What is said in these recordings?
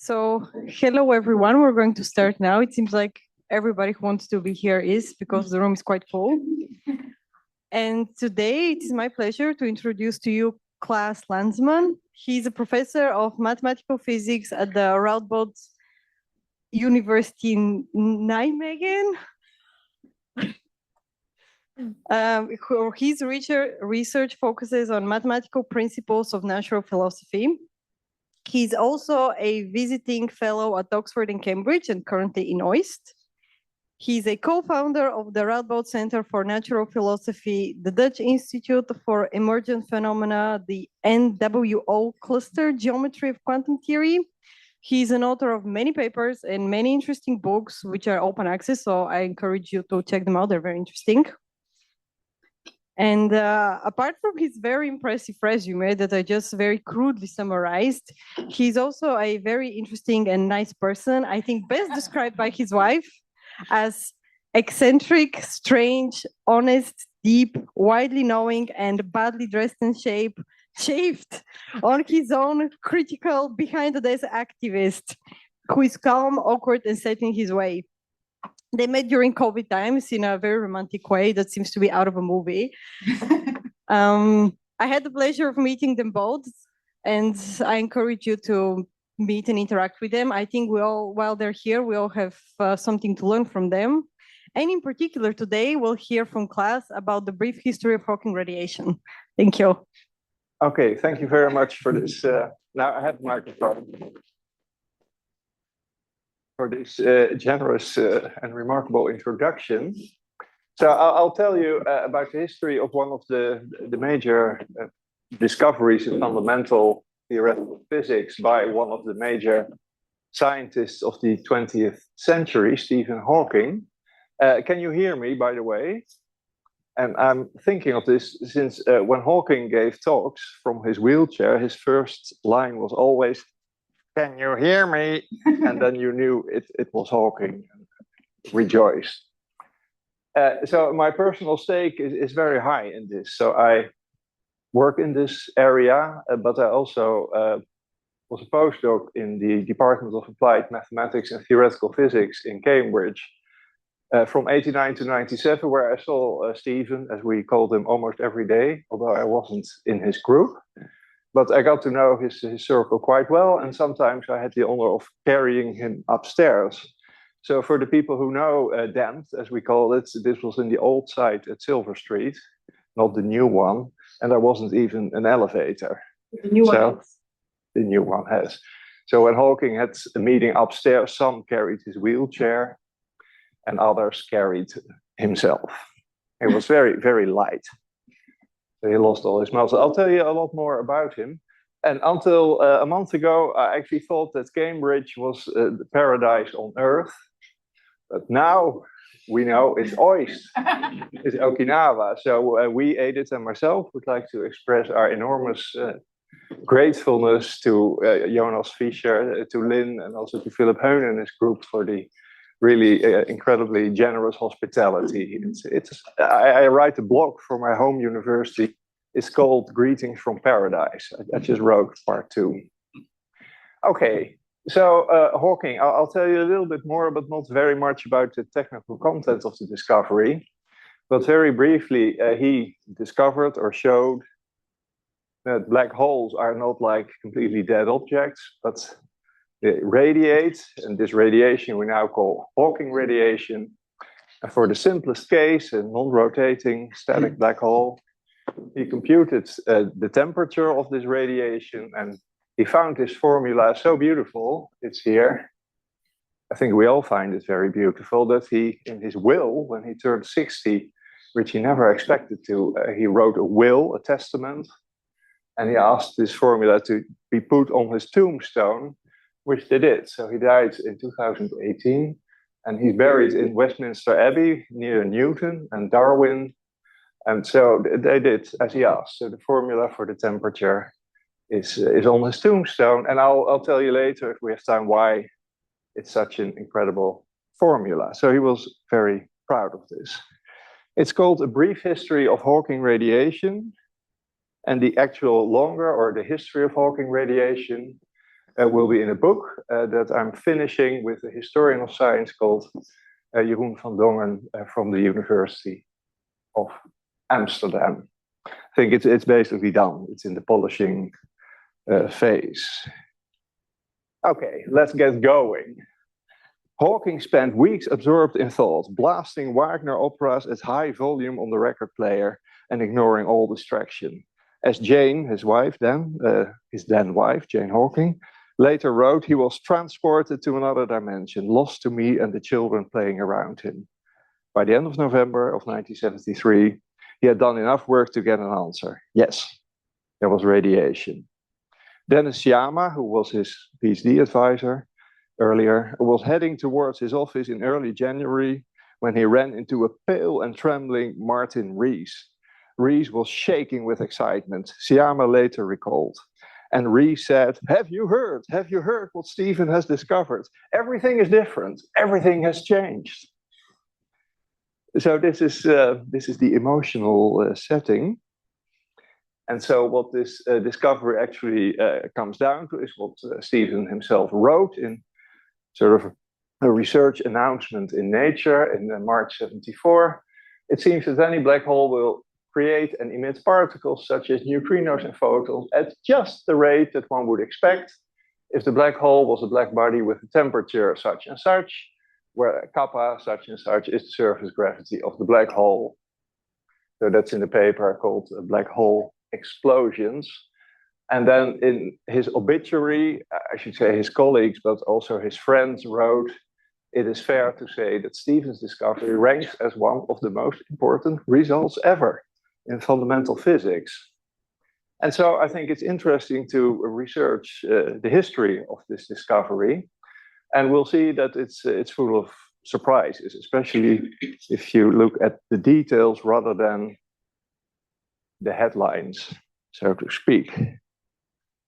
So, hello everyone. We're going to start now. It seems like everybody who wants to be here is, because the room is quite full. And today it is my pleasure to introduce to you Klaas Landsman. He's a professor of mathematical physics at the Radboud University in Nijmegen. His research focuses on mathematical principles of natural philosophy. He's also a visiting fellow at Oxford and Cambridge and currently in OIST. He's a co-founder of the Radboud Center for Natural Philosophy, the Dutch Institute for Emergent Phenomena, the NWO Cluster Geometry of Quantum Theory. He's an author of many papers and many interesting books, which are open access, so I encourage you to check them out. They're very interesting. And apart from his very impressive resume that I just very crudely summarized, he's also a very interesting and nice person, I think best described by his wife as eccentric, strange, honest, deep, widely knowing, and badly dressed and shaved on his own, critical, behind-the-desk activist who is calm, awkward, and set in his way. They met during COVID times in a very romantic way that seems to be out of a movie. I had the pleasure of meeting them both, and I encourage you to meet and interact with them. I think we all, while they're here, we all have something to learn from them. And in particular, today we'll hear from Klaas about the brief history of Hawking radiation. Thank you. Okay, thank you very much for this. Now I have the microphone. For this generous and remarkable introduction. So I'll tell you about the history of one of the major discoveries in fundamental theoretical physics by one of the major scientists of the 20th century, Stephen Hawking. Can you hear me, by the way? And I'm thinking of this since when Hawking gave talks from his wheelchair, his first line was always, "Can you hear me?" And then you knew it was Hawking. Rejoice. So my personal stake is very high in this. So I work in this area, but I also was a postdoc in the Department of Applied Mathematics and Theoretical Physics in Cambridge from 89 to 97, where I saw Stephen, as we called him, almost every day, although I wasn't in his group. But I got to know his circle quite well, and sometimes I had the honor of carrying him upstairs. So for the people who know Dent, as we call it, this was in the old site at Silver Street, not the new one, and there wasn't even an elevator. The new one has. The new one has. So when Hawking had a meeting upstairs, some carried his wheelchair, and others carried himself. It was very, very light. He lost all his muscle. I'll tell you a lot more about him. And until a month ago, I actually thought that Cambridge was the paradise on Earth. But now we know it's OIST, it's Okinawa. So we, Edith and myself, would like to express our enormous gratefulness to Jonas Fischer, to Lynn, and also to Philip Heun and his group for the really incredibly generous hospitality. I write a blog for my home university. It's called Greetings from Paradise. I just wrote part 2. Okay, so Hawking, I'll tell you a little bit more, but not very much about the technical content of the discovery. But very briefly, he discovered or showed that black holes are not like completely dead objects, but they radiate, and this radiation we now call Hawking radiation. And for the simplest case, a non-rotating static black hole, he computed the temperature of this radiation, and he found this formula so beautiful, it's here. I think we all find it very beautiful, that he, in his will, when he turned 60, which he never expected to, he wrote a will, a testament, and he asked this formula to be put on his tombstone, which they did. So he died in 2018, and he's buried in Westminster Abbey near Newton and Darwin. And so they did as he asked. So the formula for the temperature is on his tombstone. And I'll tell you later, if we have time, why it's such an incredible formula. So he was very proud of this. It's called A Brief History of Hawking Radiation. And the actual longer, or the history of Hawking radiation, will be in a book that I'm finishing with a historian of science called Jeroen van Dongen from the University of Amsterdam. I think it's basically done. It's in the polishing phase. Okay, let's get going. Hawking spent weeks absorbed in thought, blasting Wagner operas at high volume on the record player and ignoring all distraction. As Jane, his wife then, his then wife, Jane Hawking, later wrote, he was transported to another dimension, lost to me and the children playing around him. By the end of November of 1973, he had done enough work to get an answer. Yes, there was radiation. Dennis Sciama, who was his PhD advisor earlier, was heading towards his office in early January when he ran into a pale and trembling Martin Rees. Rees was shaking with excitement, Sciama later recalled. And Rees said, have you heard what Stephen has discovered? Everything is different. Everything has changed. So this is the emotional setting. And so what this discovery actually comes down to is what Stephen himself wrote in sort of a research announcement in Nature in March 74. It seems that any black hole will create and emit particles such as neutrinos and photons at just the rate that one would expect if the black hole was a black body with a temperature such and such, where kappa such and such is the surface gravity of the black hole. So that's in the paper called Black Hole Explosions. And then in his obituary, I should say his colleagues, but also his friends wrote, it is fair to say that Stephen's discovery ranks as one of the most important results ever in fundamental physics. And so I think it's interesting to research the history of this discovery. And we'll see that it's full of surprises, especially if you look at the details rather than the headlines, so to speak.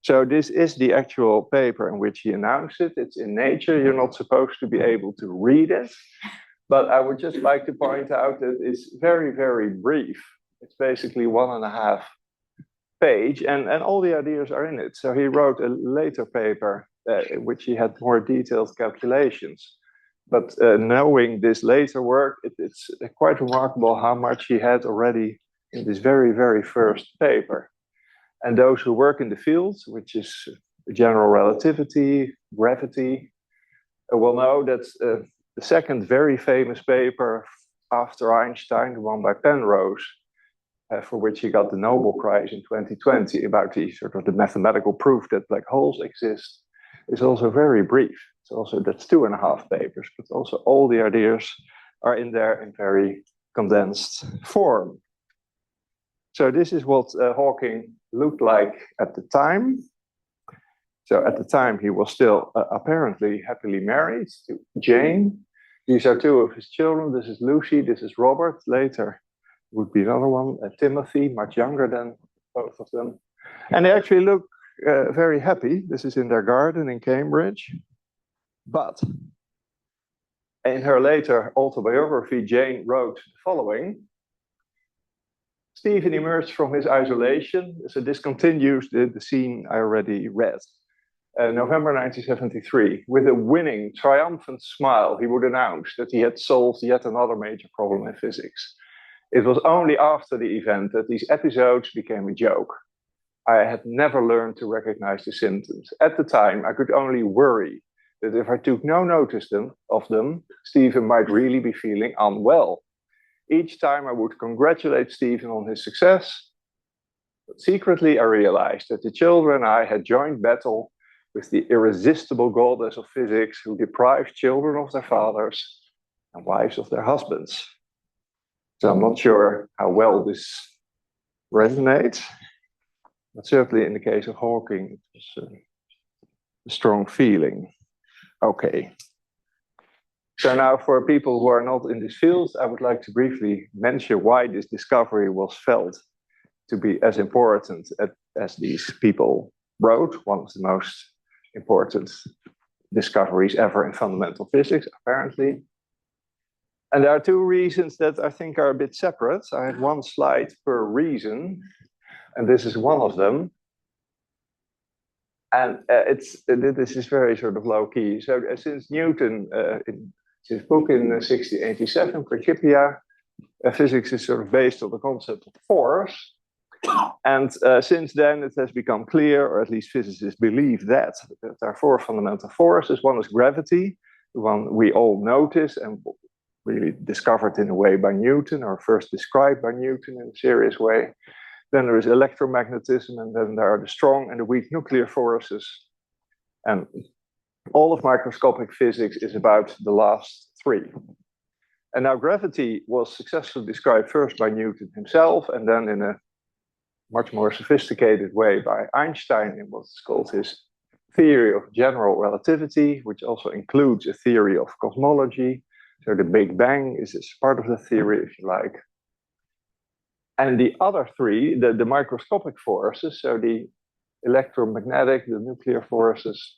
So this is the actual paper in which he announced it. It's in Nature. You're not supposed to be able to read it. But I would just like to point out that it's very, very brief. It's basically 1.5 pages, and all the ideas are in it. So he wrote a later paper in which he had more detailed calculations. But knowing this later work, it's quite remarkable how much he had already in this very, very first paper. And those who work in the field, which is general relativity, gravity, will know that the second very famous paper after Einstein, the one by Penrose, for which he got the Nobel Prize in 2020, about the sort of the mathematical proof that black holes exist, is also very brief. It's also, that's 2.5 papers, but also all the ideas are in there in very condensed form. So this is what Hawking looked like at the time. So at the time, he was still apparently happily married to Jane. These are 2 of his children. This is Lucy, this is Robert. Later would be another one, Timothy, much younger than both of them. And they actually look very happy. This is in their garden in Cambridge. But in her later autobiography, Jane wrote the following. Stephen emerged from his isolation. So this continues the scene I already read. November 1973, with a winning, triumphant smile, he would announce that he had solved yet another major problem in physics. It was only after the event that these episodes became a joke. I had never learned to recognize the symptoms. At the time, I could only worry that if I took no notice of them, Stephen might really be feeling unwell. Each time I would congratulate Stephen on his success, but secretly I realized that the children and I had joined battle with the irresistible goddess of physics who deprives children of their fathers and wives of their husbands. So I'm not sure how well this resonates, but certainly in the case of Hawking, it was a strong feeling. Okay. So now for people who are not in this field, I would like to briefly mention why this discovery was felt to be as important as these people wrote, one of the most important discoveries ever in fundamental physics, apparently. And there are 2 reasons that I think are a bit separate. I had 1 slide per reason, and this is one of them. And this is very sort of low key. So since Newton, in his book in 1687, Principia, physics is sort of based on the concept of force. And since then, it has become clear, or at least physicists believe that there are four fundamental forces. One is gravity, the one we all notice and really discovered in a way by Newton, or first described by Newton in a serious way. Then there is electromagnetism, and then there are the strong and the weak nuclear forces. And all of microscopic physics is about the last three. And now gravity was successfully described first by Newton himself, and then in a much more sophisticated way by Einstein in what's called his theory of general relativity, which also includes a theory of cosmology. So the Big Bang is part of the theory, if you like. And the other three, the microscopic forces, so the electromagnetic, the nuclear forces,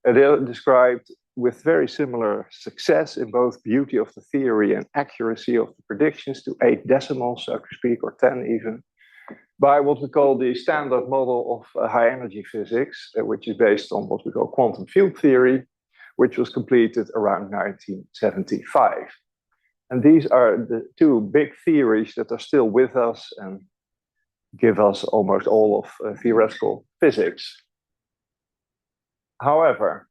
they're described with very similar success in both beauty of the theory and accuracy of the predictions to 8 decimals, so to speak, or 10 even, by what we call the standard model of high energy physics, which is based on what we call quantum field theory, which was completed around 1975. And these are the two big theories that are still with us and give us almost all of theoretical physics. However,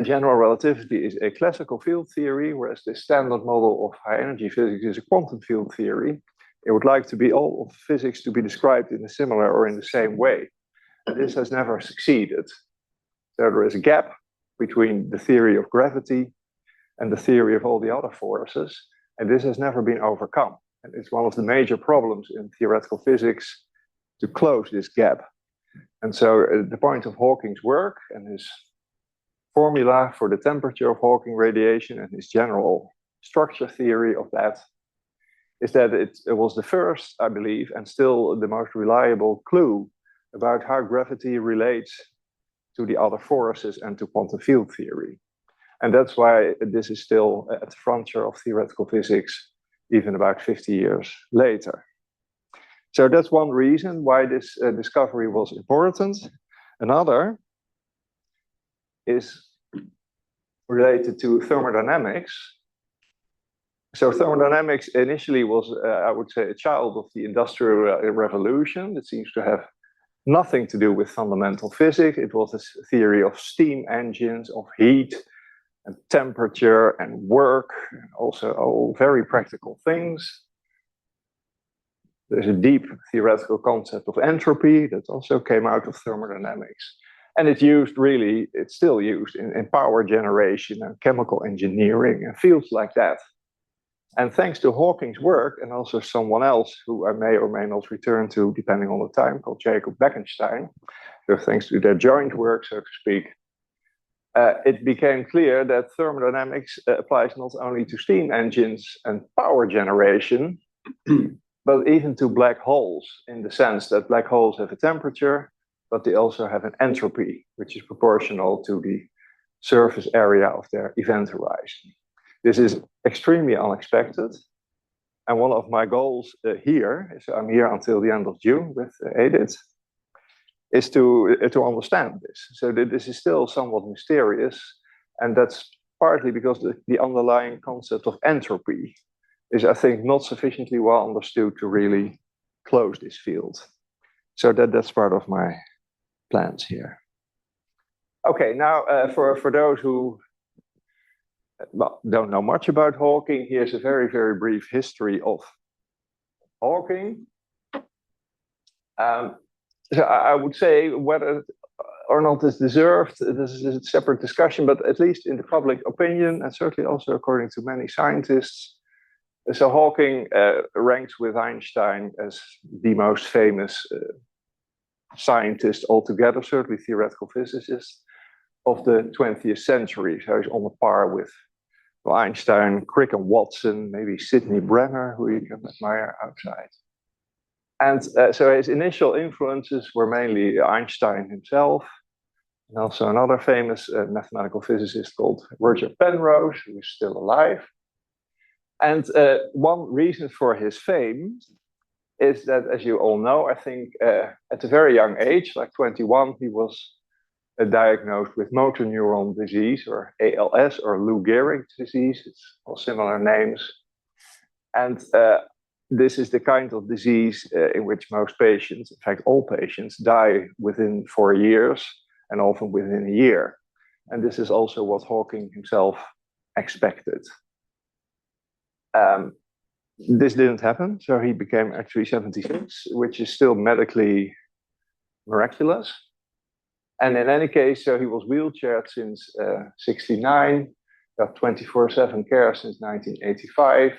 general relativity is a classical field theory, whereas the standard model of high energy physics is a quantum field theory. It would like to be all of physics to be described in a similar or in the same way. And this has never succeeded. So there is a gap between the theory of gravity and the theory of all the other forces, and this has never been overcome. And it's one of the major problems in theoretical physics to close this gap. And so the point of Hawking's work and his formula for the temperature of Hawking radiation and his general structure theory of that is that it was the first, I believe, and still the most reliable clue about how gravity relates to the other forces and to quantum field theory. And that's why this is still at the frontier of theoretical physics, even about 50 years later. So that's one reason why this discovery was important. Another is related to thermodynamics. So thermodynamics initially was, I would say, a child of the Industrial Revolution. It seems to have nothing to do with fundamental physics. It was a theory of steam engines, of heat and temperature and work, and also all very practical things. There's a deep theoretical concept of entropy that also came out of thermodynamics. And it's still used in power generation and chemical engineering and fields like that. And thanks to Hawking's work, and also someone else who I may or may not return to, depending on the time, called Jacob Bekenstein, so thanks to their joint work, so to speak, it became clear that thermodynamics applies not only to steam engines and power generation, but even to black holes, in the sense that black holes have a temperature, but they also have an entropy, which is proportional to the surface area of their event horizon. This is extremely unexpected. And one of my goals here, so I'm here until the end of June with Edith, is to understand this. So this is still somewhat mysterious. And that's partly because the underlying concept of entropy is, I think, not sufficiently well understood to really close this field. So that's part of my plans here. Okay, now for those who don't know much about Hawking, here's a very, very brief history of Hawking. So I would say whether or not it's deserved, this is a separate discussion, but at least in the public opinion, and certainly also according to many scientists, so Hawking ranks with Einstein as the most famous scientist altogether, certainly theoretical physicist of the 20th century. So he's on the par with Einstein, Crick and Watson, maybe Sidney Brenner, who you can admire outside. And so his initial influences were mainly Einstein himself, and also another famous mathematical physicist called Roger Penrose, who is still alive. And one reason for his fame is that, as you all know, I think at a very young age, like 21, he was diagnosed with motor neuron disease, or ALS, or Lou Gehrig's disease. It's all similar names. And this is the kind of disease in which most patients, in fact, all patients, die within 4 years and often within a year. And this is also what Hawking himself expected. This didn't happen, so he became actually 76, which is still medically miraculous. And in any case, so he was wheelchaired since 69, got 24/7 care since 1985.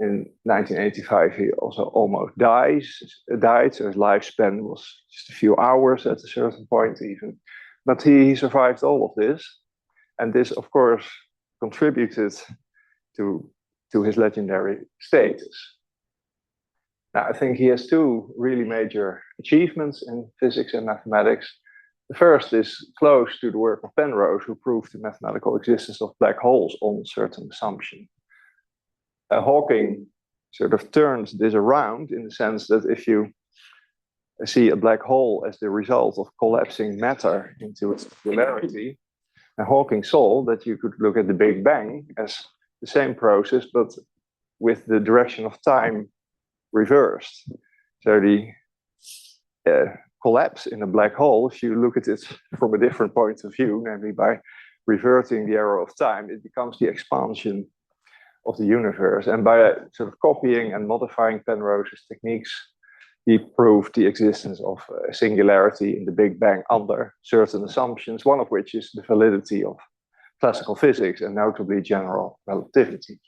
In 1985, he also almost died, so his lifespan was just a few hours at a certain point even. But he survived all of this, and this, of course, contributed to his legendary status. Now, I think he has two really major achievements in physics and mathematics. The first is close to the work of Penrose, who proved the mathematical existence of black holes on certain assumption. Hawking sort of turns this around in the sense that if you see a black hole as the result of collapsing matter into its singularity, and Hawking saw that you could look at the Big Bang as the same process, but with the direction of time reversed. So the collapse in a black hole, if you look at it from a different point of view, namely by reverting the arrow of time, it becomes the expansion of the universe. And by sort of copying and modifying Penrose's techniques, he proved the existence of a singularity in the Big Bang under certain assumptions, one of which is the validity of classical physics and notably general relativity.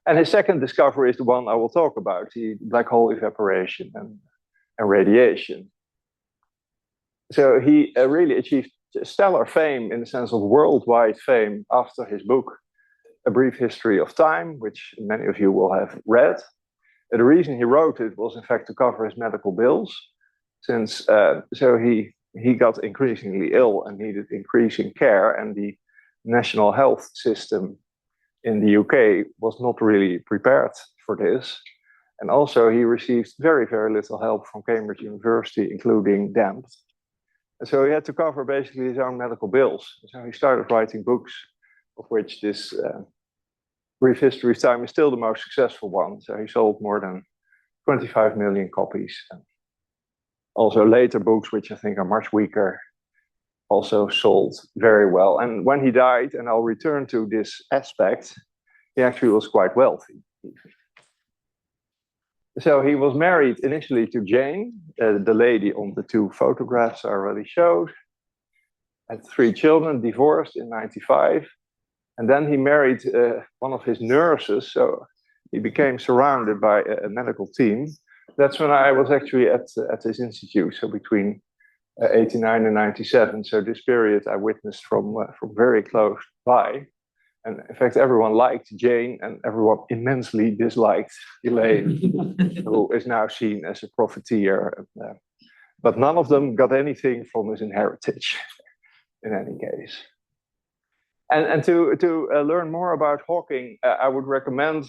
And his second discovery is the one I will talk about, the black hole evaporation and radiation. So he really achieved stellar fame in the sense of worldwide fame after his book, A Brief History of Time, which many of you will have read. The reason he wrote it was, in fact, to cover his medical bills, since so he got increasingly ill and needed increasing care, and the national health system in the UK was not really prepared for this. And also he received very, very little help from Cambridge University, including DAMP. And so he had to cover basically his own medical bills. So he started writing books, of which this Brief History of Time is still the most successful one. So he sold more than 25 million copies. And also later books, which I think are much weaker, also sold very well. And when he died, and I'll return to this aspect, he actually was quite wealthy. So he was married initially to Jane, the lady on the two photographs I already showed, had 3 children, divorced in 95. And then he married one of his nurses, so he became surrounded by a medical team. That's when I was actually at his institute, so between 89 and 97. So this period I witnessed from very close by. And in fact, everyone liked Jane and everyone immensely disliked Elaine, who is now seen as a profiteer. But none of them got anything from his inheritance, in any case. And to learn more about Hawking, I would recommend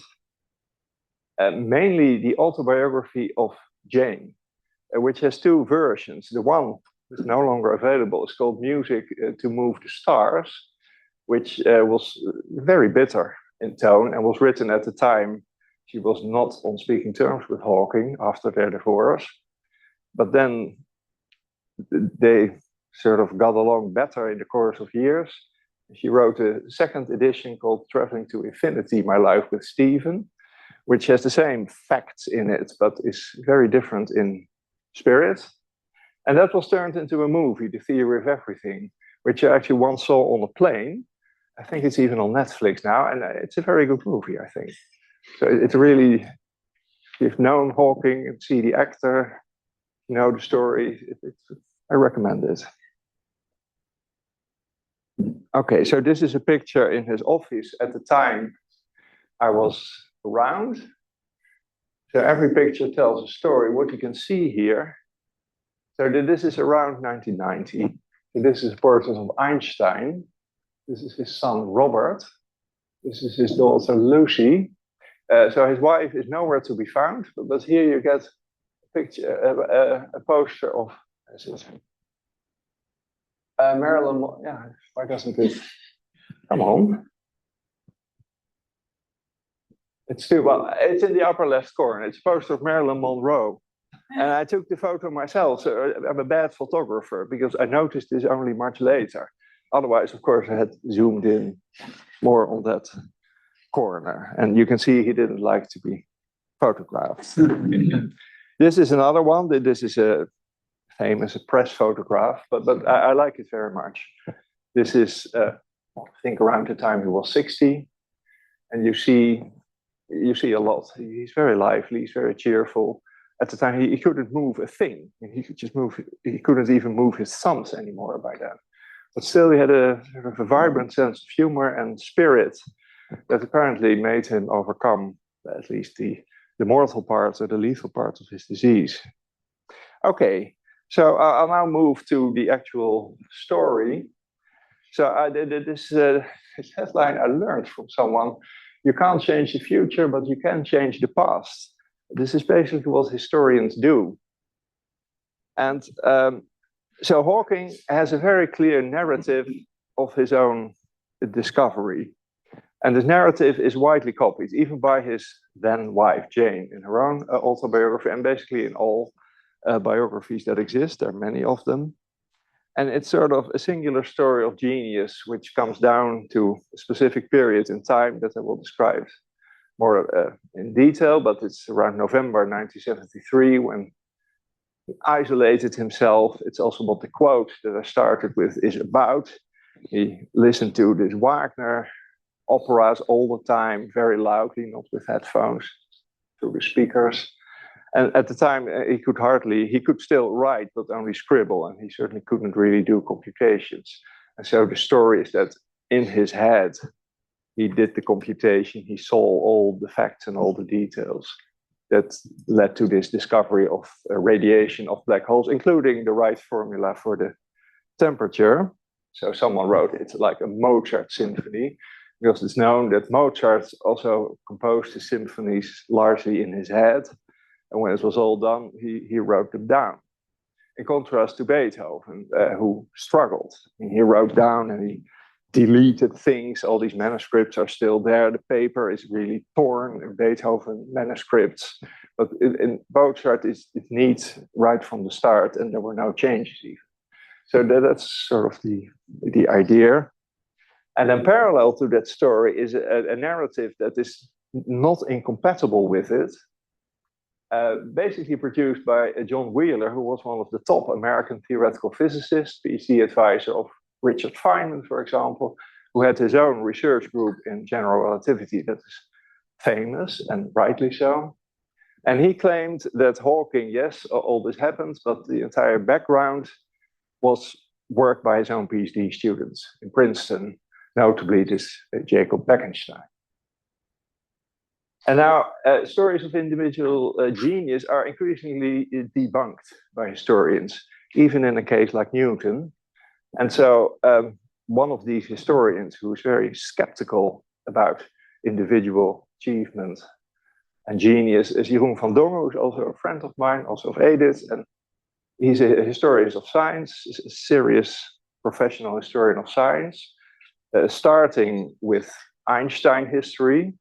mainly the autobiography of Jane, which has 2 versions. The one is no longer available. It's called Music to Move the Stars, which was very bitter in tone and was written at the time she was not on speaking terms with Hawking after their divorce. But then they sort of got along better in the course of years. She wrote a second edition called Traveling to Infinity, My Life with Stephen, which has the same facts in it, but is very different in spirit. And that was turned into a movie, The Theory of Everything, which I actually once saw on a plane. I think it's even on Netflix now, and it's a very good movie, I think. So it's really, if you've known Hawking and see the actor, you know the story, I recommend it. Okay, so this is a picture in his office at the time I was around. So every picture tells a story. What you can see here, so this is around 1990. So this is a portrait of Einstein. This is his son, Robert. This is his daughter, Lucy. So his wife is nowhere to be found, but here you get picture, a poster of Marilyn. Yeah, why doesn't it come on? It's too well. It's in the upper left corner. It's a poster of Marilyn Monroe, and I took the photo myself. So I'm a bad photographer because I noticed this only much later. Otherwise, of course, I had zoomed in more on that corner, and you can see he didn't like to be photographed. This is another one. This is a famous press photograph, but I like it very much. This is, I think, around the time he was 60, and you see a lot. He's very lively. He's very cheerful. At the time, he couldn't move a thing. He could just move. He couldn't even move his thumbs anymore by then. But still, he had a sort of a vibrant sense of humor and spirit that apparently made him overcome at least the mortal parts or the lethal parts of his disease. Okay, so I'll now move to the actual story. So this headline I learned from someone: you can't change the future, but you can change the past. This is basically what historians do. And so Hawking has a very clear narrative of his own discovery. And this narrative is widely copied, even by his then wife, Jane, in her own autobiography, and basically in all biographies that exist. There are many of them. And it's sort of a singular story of genius, which comes down to a specific period in time that I will describe more in detail, but it's around November 1973 when he isolated himself. It's also what the quote that I started with is about. He listened to this Wagner operas all the time, very loudly, not with headphones, through the speakers. And at the time, he could still write, but only scribble, and he certainly couldn't really do computations. And so the story is that in his head, he did the computation, he saw all the facts and all the details that led to this discovery of radiation of black holes, including the right formula for the temperature. So someone wrote it's like a Mozart symphony, because it's known that Mozart also composed his symphonies largely in his head. And when it was all done, he wrote them down. In contrast to Beethoven, who struggled. I mean, he wrote down and he deleted things. All these manuscripts are still there. The paper is really torn in Beethoven manuscripts. But in Mozart, it's neat right from the start, and there were no changes even. So that's sort of the idea. And then parallel to that story is a narrative that is not incompatible with it, basically produced by John Wheeler, who was one of the top American theoretical physicists, PhD advisor of Richard Feynman, for example, who had his own research group in general relativity that is famous, and rightly so. And he claimed that Hawking, yes, all this happened, but the entire background was work by his own PhD students in Princeton, notably this Jacob Bekenstein. And now stories of individual genius are increasingly debunked by historians, even in a case like Newton. And so one of these historians who is very skeptical about individual achievement and genius is Jeroen van Dongen, who's also a friend of mine, also of Edith. And he's a historian of science, a serious professional historian of science, starting with Einstein history.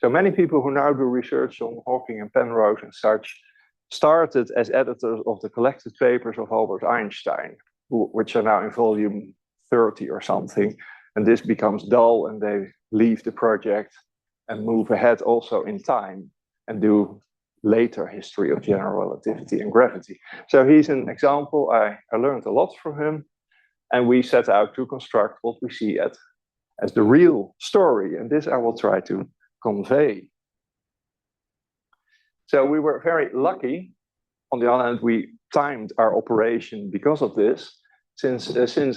So many people who now do research on Hawking and Penrose and such started as editors of the collected papers of Albert Einstein, which are now in volume 30 or something. And this becomes dull and they leave the project and move ahead also in time and do later history of general relativity and gravity. So he's an example. I learned a lot from him. And we set out to construct what we see as the real story. And this I will try to convey. So we were very lucky. On the other hand, we timed our operation because of this. Since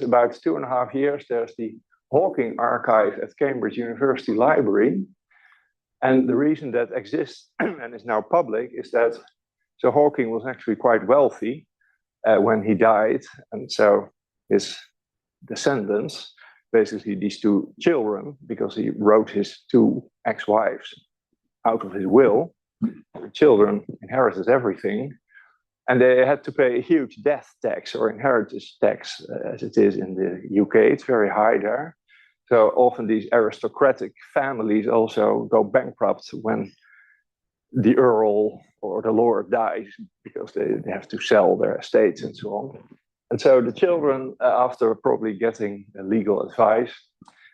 about 2.5 years, there's the Hawking archive at Cambridge University Library. And the reason that exists and is now public is that so Hawking was actually quite wealthy when he died. And so his descendants, basically these two children, because he wrote his two ex-wives out of his will, the children inherited everything. And they had to pay a huge death tax or inheritance tax, as it is in the UK. It's very high there. So often these aristocratic families also go bankrupt when the earl or the lord dies, because they have to sell their estates and so on. And so the children, after probably getting legal advice,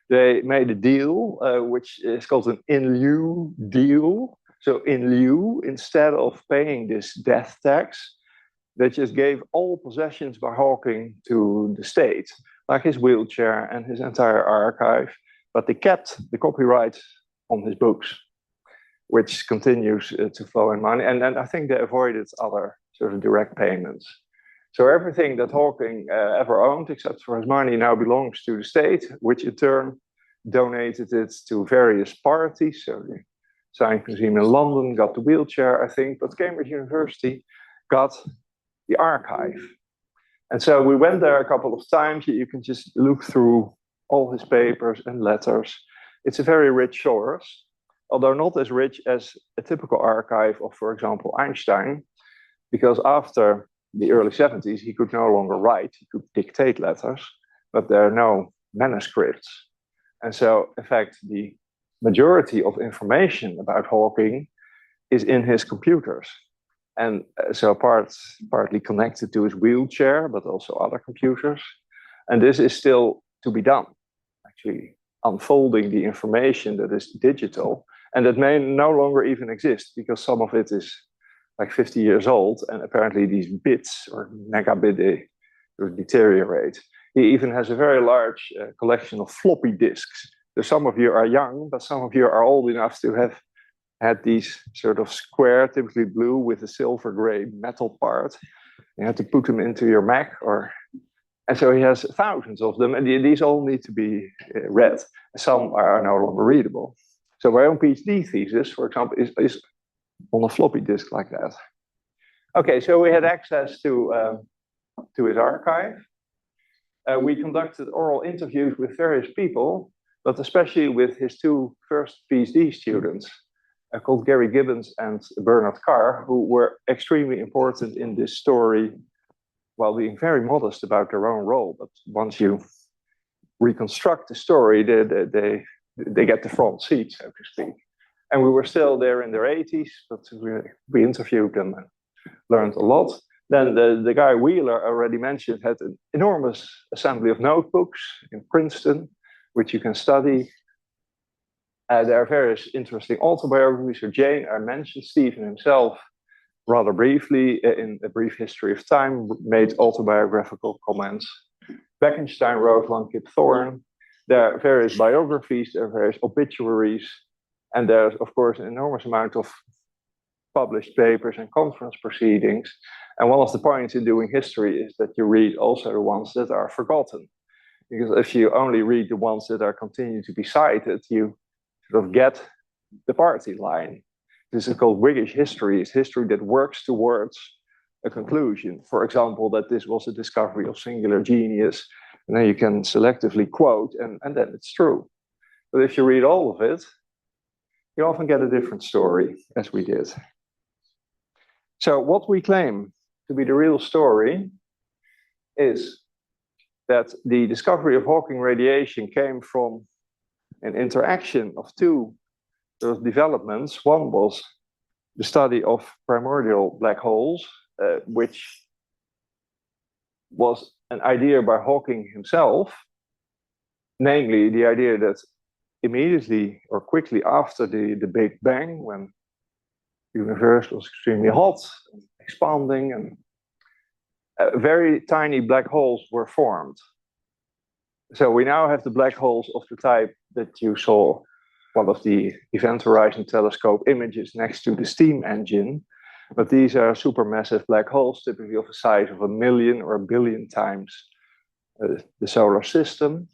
they made a deal, which is called an in lieu deal. So in lieu, instead of paying this death tax, they just gave all possessions by Hawking to the state, like his wheelchair and his entire archive, but they kept the copyright on his books, which continues to flow in money. And then I think they avoided other sort of direct payments. So everything that Hawking ever owned, except for his money, now belongs to the state, which in turn donated it to various parties. So the Science Museum in London got the wheelchair, I think, but Cambridge University got the archive. And so we went there a couple of times. You can just look through all his papers and letters. It's a very rich source, although not as rich as a typical archive of, for example, Einstein, because after the early 70s, he could no longer write, he could dictate letters, but there are no manuscripts. And so, in fact, the majority of information about Hawking is in his computers. And so partly connected to his wheelchair, but also other computers. And this is still to be done, actually unfolding the information that is digital and that may no longer even exist, because some of it is like 50 years old, and apparently these bits or megabit, they deteriorate. He even has a very large collection of floppy disks. So some of you are young, but some of you are old enough to have had these sort of square, typically blue, with a silver gray metal part. You had to put them into your Mac, and so he has thousands of them, and these all need to be read. Some are no longer readable. So my own PhD thesis, for example, is on a floppy disk like that. Okay, so we had access to his archive. We conducted oral interviews with various people, but especially with his two first PhD students, called Gary Gibbons and Bernard Carr, who were extremely important in this story, while being very modest about their own role. But once you reconstruct the story, they get the front seat, so to speak. And we were still there in their 80s, but we interviewed them and learned a lot. Then the guy Wheeler already mentioned had an enormous assembly of notebooks in Princeton, which you can study. There are various interesting autobiographies. So Jane, I mentioned Stephen himself rather briefly in A Brief History of Time, made autobiographical comments. Bekenstein wrote one, Kip Thorne. There are various biographies, there are various obituaries, and there's, of course, an enormous amount of published papers and conference proceedings. And one of the points in doing history is that you read also the ones that are forgotten. Because if you only read the ones that are continuing to be cited, you sort of get the party line. This is called Whiggish history. It's history that works towards a conclusion. For example, that this was a discovery of singular genius, and then you can selectively quote, and then it's true. But if you read all of it, you often get a different story, as we did. So what we claim to be the real story is that the discovery of Hawking radiation came from an interaction of two sort of developments. One was the study of primordial black holes, which was an idea by Hawking himself, namely the idea that immediately or quickly after the Big Bang, when the universe was extremely hot, and expanding, and very tiny black holes were formed. So we now have the black holes of the type that you saw one of the Event Horizon Telescope images next to the steam engine. But these are supermassive black holes, typically of a size of 1 million or 1 billion times the solar system.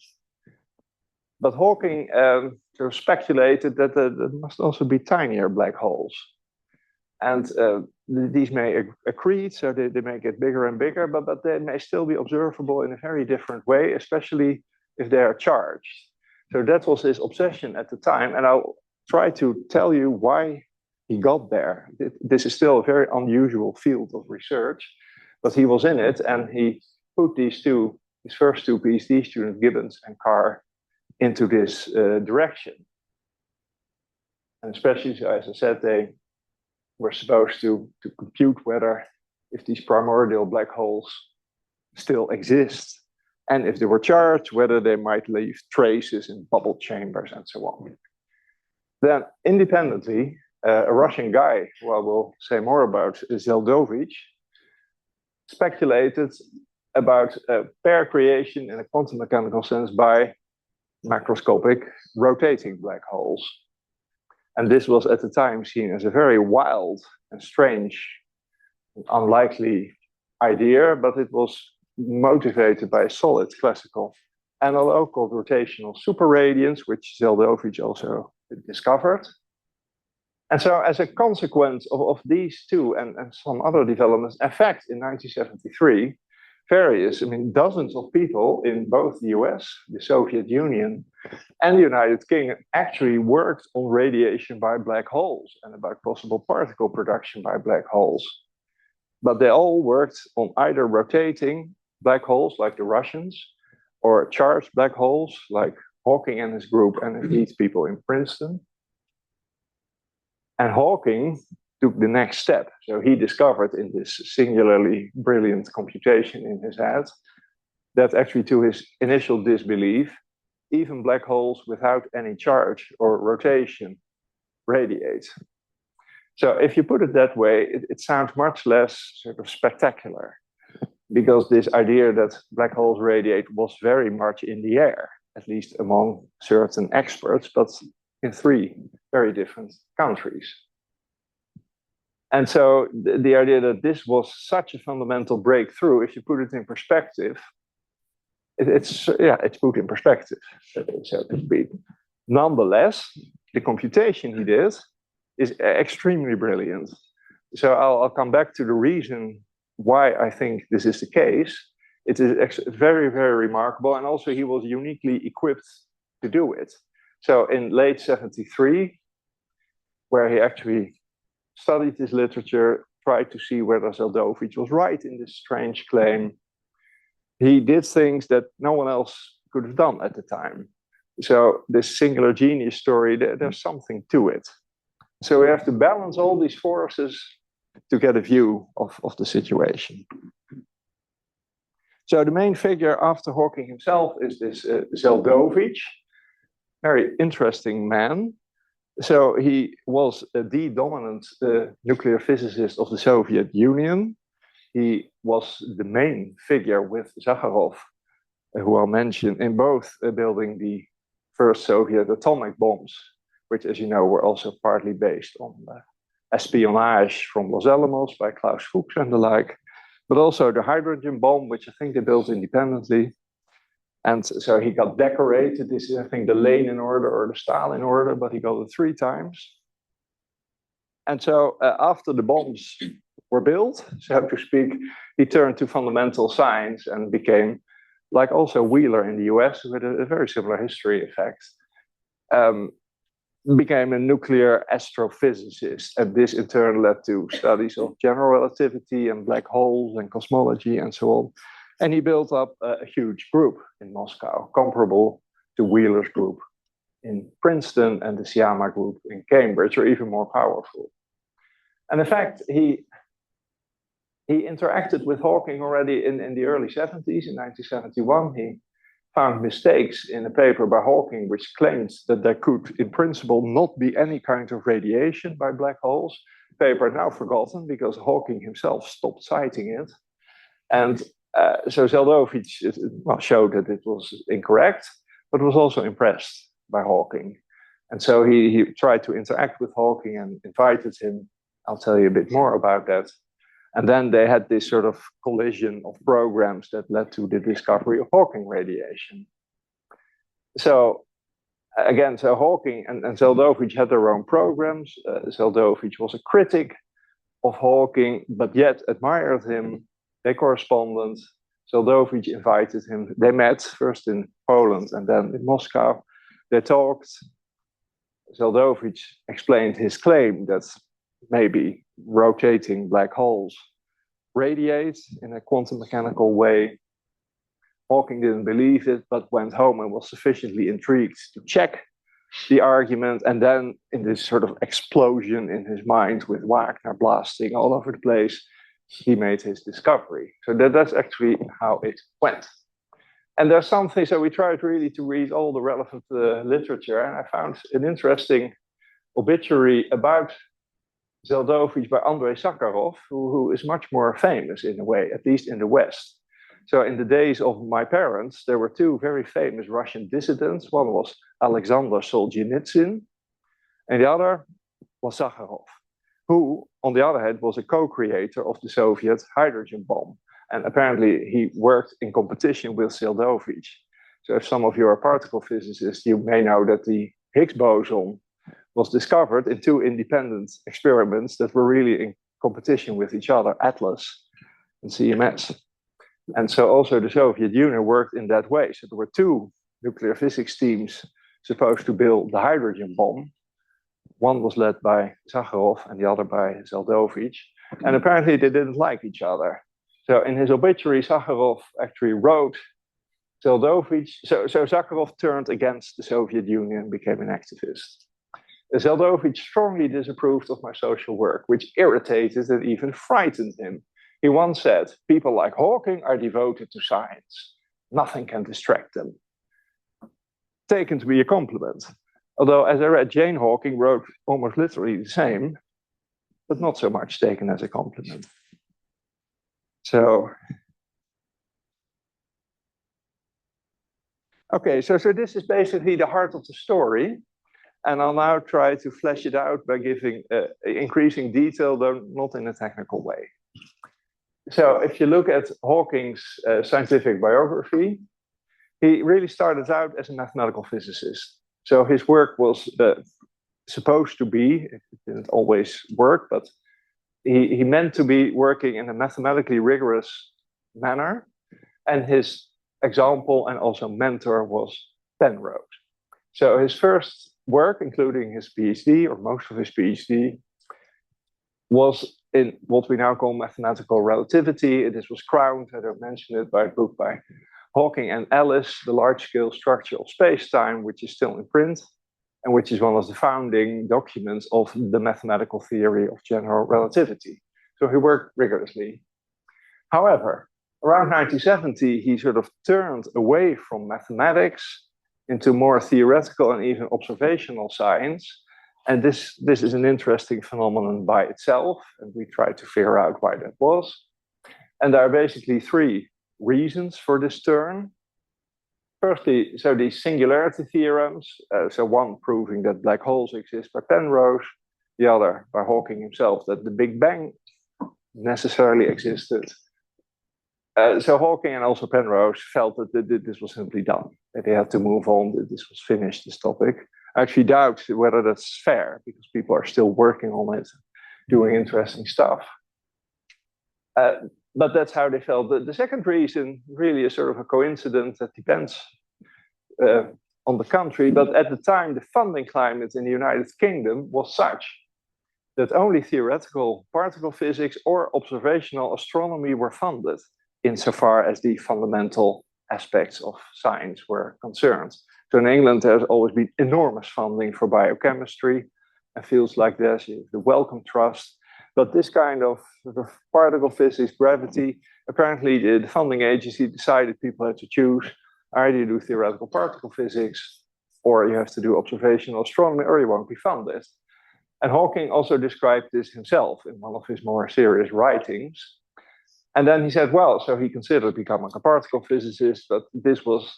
But Hawking sort of speculated that there must also be tinier black holes. And these may accrete, so they may get bigger and bigger, but they may still be observable in a very different way, especially if they are charged. So that was his obsession at the time, and I'll try to tell you why he got there. This is still a very unusual field of research, but he was in it, and he put his first two PhD students, Gibbons and Carr, into this direction. And especially, as I said, they were supposed to compute whether if these primordial black holes still exist, and if they were charged, whether they might leave traces in bubble chambers and so on. Then, independently, a Russian guy, who I will say more about, Zeldovich, speculated about pair creation in a quantum mechanical sense by macroscopic rotating black holes. And this was at the time seen as a very wild and strange, unlikely idea, but it was motivated by a solid classical analog called rotational superradiance, which Zeldovich also discovered. And so as a consequence of these two and some other developments, in fact, in 1973, dozens of people in both the US, the Soviet Union, and the United Kingdom actually worked on radiation by black holes and about possible particle production by black holes. But they all worked on either rotating black holes like the Russians, or charged black holes like Hawking and his group, and indeed people in Princeton. And Hawking took the next step. So he discovered in this singularly brilliant computation in his head that actually, to his initial disbelief, even black holes without any charge or rotation radiate. So if you put it that way, it sounds much less sort of spectacular, because this idea that black holes radiate was very much in the air, at least among certain experts, but in three very different countries. And so the idea that this was such a fundamental breakthrough, if you put it in perspective, it's put in perspective, so to speak. Nonetheless, the computation he did is extremely brilliant. So I'll come back to the reason why I think this is the case. It is very, very remarkable, and also he was uniquely equipped to do it. So in late 73, where he actually studied this literature, tried to see whether Zeldovich was right in this strange claim, he did things that no one else could have done at the time. So this singular genius story, there's something to it. So we have to balance all these forces to get a view of the situation. So the main figure after Hawking himself is this Zeldovich, very interesting man. So he was the dominant nuclear physicist of the Soviet Union. He was the main figure with Zakharov, who I'll mention, in both building the first Soviet atomic bombs, which, as you know, were also partly based on espionage from Los Alamos by Klaus Fuchs and the like, but also the hydrogen bomb, which I think they built independently. And so he got decorated. This is, I think, the Lenin order or the Stalin order, but he got it 3 times. And so after the bombs were built, so to speak, he turned to fundamental science and became, like also Wheeler in the US, with a very similar history, in fact, became a nuclear astrophysicist. And this in turn led to studies of general relativity and black holes and cosmology and so on. And he built up a huge group in Moscow, comparable to Wheeler's group in Princeton and the Siama group in Cambridge, or even more powerful. And in fact, he interacted with Hawking already in the early 70s. In 1971, he found mistakes in a paper by Hawking, which claims that there could, in principle, not be any kind of radiation by black holes. Paper now forgotten because Hawking himself stopped citing it. And so Zeldovich showed that it was incorrect, but was also impressed by Hawking. And so he tried to interact with Hawking and invited him. I'll tell you a bit more about that. And then they had this sort of collision of programs that led to the discovery of Hawking radiation. So again, so Hawking and Zeldovich had their own programs. Zeldovich was a critic of Hawking, but yet admired him. They corresponded. Zeldovich invited him. They met first in Poland and then in Moscow. They talked. Zeldovich explained his claim that maybe rotating black holes radiate in a quantum mechanical way. Hawking didn't believe it, but went home and was sufficiently intrigued to check the argument. And then, in this sort of explosion in his mind with Wagner blasting all over the place, he made his discovery. So that's actually how it went. And there's something, so we tried really to read all the relevant literature, and I found an interesting obituary about Zeldovich by Andrei Sakharov, who is much more famous in a way, at least in the West. So in the days of my parents, there were two very famous Russian dissidents. One was Alexander Solzhenitsyn, and the other was Sakharov, who, on the other hand, was a co-creator of the Soviet hydrogen bomb. And apparently he worked in competition with Zeldovich. So if some of you are particle physicists, you may know that the Higgs boson was discovered in two independent experiments that were really in competition with each other, ATLAS and CMS. And so also the Soviet Union worked in that way. So there were two nuclear physics teams supposed to build the hydrogen bomb. One was led by Sakharov and the other by Zeldovich. And apparently they didn't like each other. So in his obituary, Sakharov actually wrote Zeldovich. So Sakharov turned against the Soviet Union and became an activist. Zeldovich strongly disapproved of my social work, which irritated and even frightened him. He once said, "People like Hawking are devoted to science. Nothing can distract them." Taken to be a compliment. Although, as I read, Jane Hawking wrote almost literally the same, but not so much taken as a compliment. So, okay, so this is basically the heart of the story. And I'll now try to flesh it out by giving increasing detail, though not in a technical way. So if you look at Hawking's scientific biography, he really started out as a mathematical physicist. So his work was supposed to be, it didn't always work, but he meant to be working in a mathematically rigorous manner. And his example and also mentor was Penrose. So his first work, including his PhD, or most of his PhD, was in what we now call mathematical relativity. This was crowned, I don't mention it, by a book by Hawking and Ellis, The Large-Scale Structure of Space-Time, which is still in print, and which is one of the founding documents of the mathematical theory of general relativity. So he worked rigorously. However, around 1970, he sort of turned away from mathematics into more theoretical and even observational science. And this is an interesting phenomenon by itself, and we try to figure out why that was. And there are basically three reasons for this turn. Firstly, so these singularity theorems, so one proving that black holes exist by Penrose, the other by Hawking himself, that the Big Bang necessarily existed. So Hawking and also Penrose felt that this was simply done, that they had to move on, that this was finished, this topic. I actually doubt whether that's fair, because people are still working on it, doing interesting stuff. But that's how they felt. The second reason really is sort of a coincidence that depends on the country, but at the time, the funding climate in the United Kingdom was such that only theoretical particle physics or observational astronomy were funded, insofar as the fundamental aspects of science were concerned. So in England, there's always been enormous funding for biochemistry and fields like this, the Wellcome Trust. But this kind of particle physics, gravity, apparently the funding agency decided people had to choose. Either you do theoretical particle physics, or you have to do observational astronomy, or you won't be funded. And Hawking also described this himself in one of his more serious writings. And then he said, well, so he considered becoming a particle physicist, but this was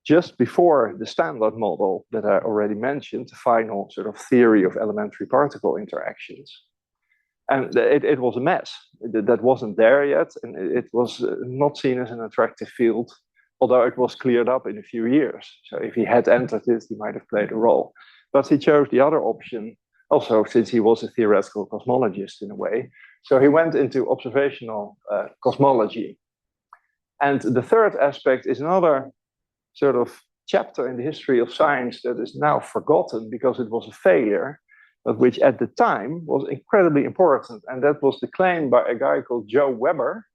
just before the standard model that I already mentioned, the final sort of theory of elementary particle interactions. And it was a mess. That wasn't there yet, and it was not seen as an attractive field, although it was cleared up in a few years. So if he had entered this, he might have played a role. But he chose the other option, also since he was a theoretical cosmologist in a way. So he went into observational cosmology. And the third aspect is another sort of chapter in the history of science that is now forgotten because it was a failure. but which at the time was incredibly important. And that was the claim by a guy called Joe Weber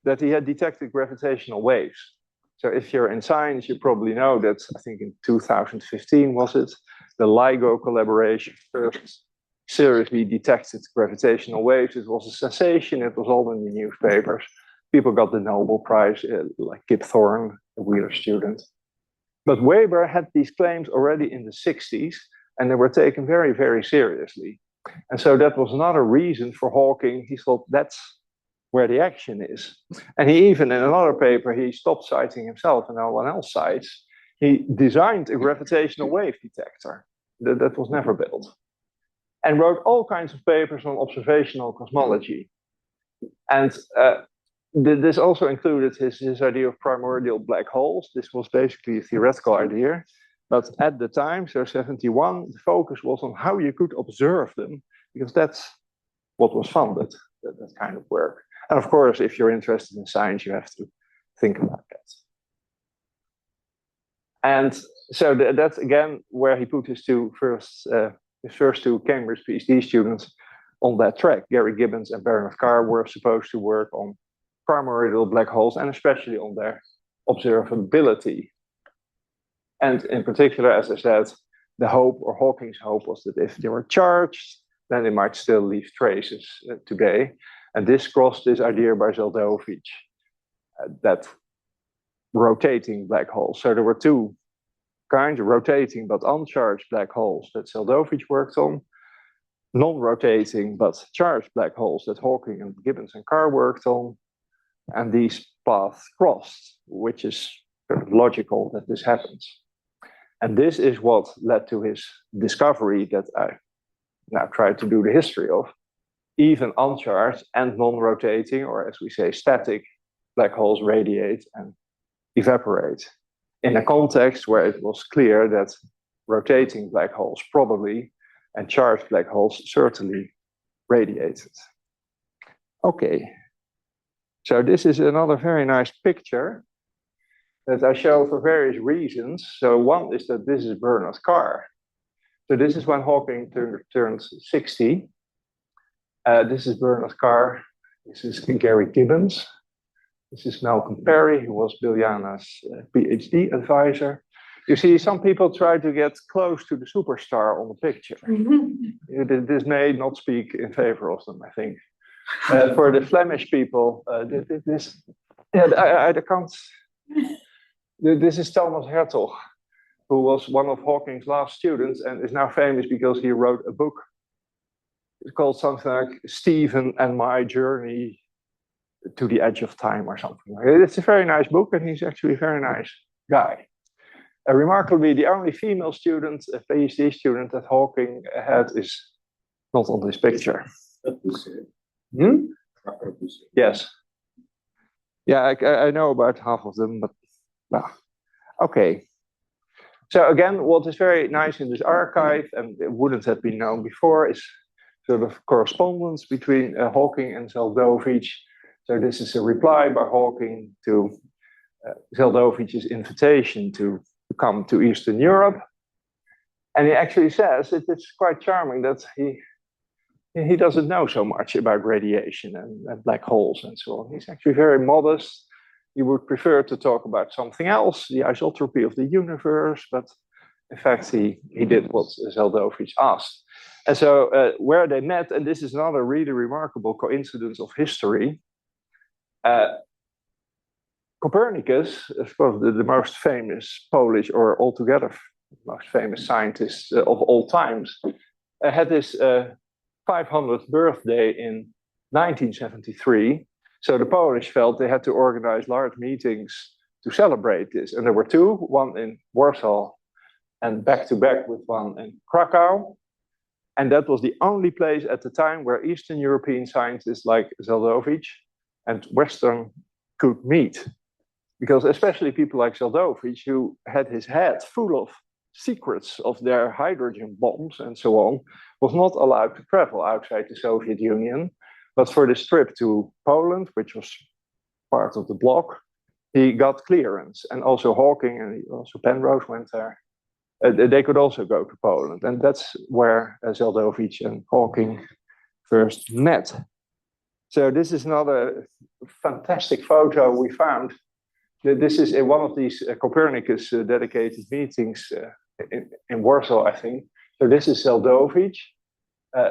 that he had detected gravitational waves. So if you're in science, you probably know that, I think in 2015 was it, the LIGO collaboration first seriously detected gravitational waves. It was a sensation, it was all in the newspapers. People got the Nobel Prize, like Kip Thorne, a Wheeler student. But Weber had these claims already in the 60s, and they were taken very, very seriously. And so that was another reason for Hawking. He thought that's where the action is. And he even, in another paper, he stopped citing himself and no one else cites. He designed a gravitational wave detector that was never built, and wrote all kinds of papers on observational cosmology. And this also included his idea of primordial black holes. This was basically a theoretical idea. But at the time, so 71, the focus was on how you could observe them, because that's what was funded, that kind of work. And of course, if you're interested in science, you have to think about that. And so that's again where he put his first two Cambridge PhD students on that track. Gary Gibbons and Bernard Carr were supposed to work on primordial black holes and especially on their observability. And in particular, as I said, the hope, or Hawking's hope, was that if they were charged, then they might still leave traces today. And this crossed this idea by Zeldovich, that rotating black holes. So there were two kinds of rotating but uncharged black holes that Zeldovich worked on, non-rotating but charged black holes that Hawking and Gibbons and Carr worked on, and these paths crossed, which is sort of logical that this happens. And this is what led to his discovery that I now try to do the history of. Even uncharged and non-rotating, or as we say, static black holes radiate and evaporate in a context where it was clear that rotating black holes probably and charged black holes certainly radiated. Okay, so this is another very nice picture that I show for various reasons. So one is that this is Bernard Carr. So this is when Hawking turned 60. This is Bernard Carr. This is Gary Gibbons. This is Malcolm Perry, who was Biljana's PhD advisor. You see, some people try to get close to the superstar on the picture. This may not speak in favor of them, I think. For the Flemish people, this is Thomas Hertog, who was one of Hawking's last students and is now famous because he wrote a book. It's called something like Stephen and My Journey to the Edge of Time or something. It's a very nice book, and he's actually a very nice guy. Remarkably, the only female student, a PhD student that Hawking had, is not on this picture. Yes. Yeah, I know about half of them, but well, okay. So again, what is very nice in this archive, and it wouldn't have been known before, is sort of correspondence between Hawking and Zeldovich. So this is a reply by Hawking to Zeldovich's invitation to come to Eastern Europe. And he actually says it's quite charming that he doesn't know so much about radiation and black holes and so on. He's actually very modest. He would prefer to talk about something else, the isotropy of the universe, but in fact, he did what Zeldovich asked. And so where they met, and this is another really remarkable coincidence of history, Copernicus, of course, the most famous Polish, or altogether most famous scientist of all times, had his 500th birthday in 1973. So the Polish felt they had to organize large meetings to celebrate this. And there were two, one in Warsaw and back-to-back with one in Krakow. And that was the only place at the time where Eastern European scientists like Zeldovich and Western could meet. Because especially people like Zeldovich, who had his head full of secrets of their hydrogen bombs and so on, was not allowed to travel outside the Soviet Union. But for this trip to Poland, which was part of the bloc, he got clearance. And also Hawking and also Penrose went there. they could also go to Poland. And that's where Zeldovich and Hawking first met. So this is another fantastic photo we found. This is in one of these Copernicus dedicated meetings in Warsaw, I think. So this is Zeldovich,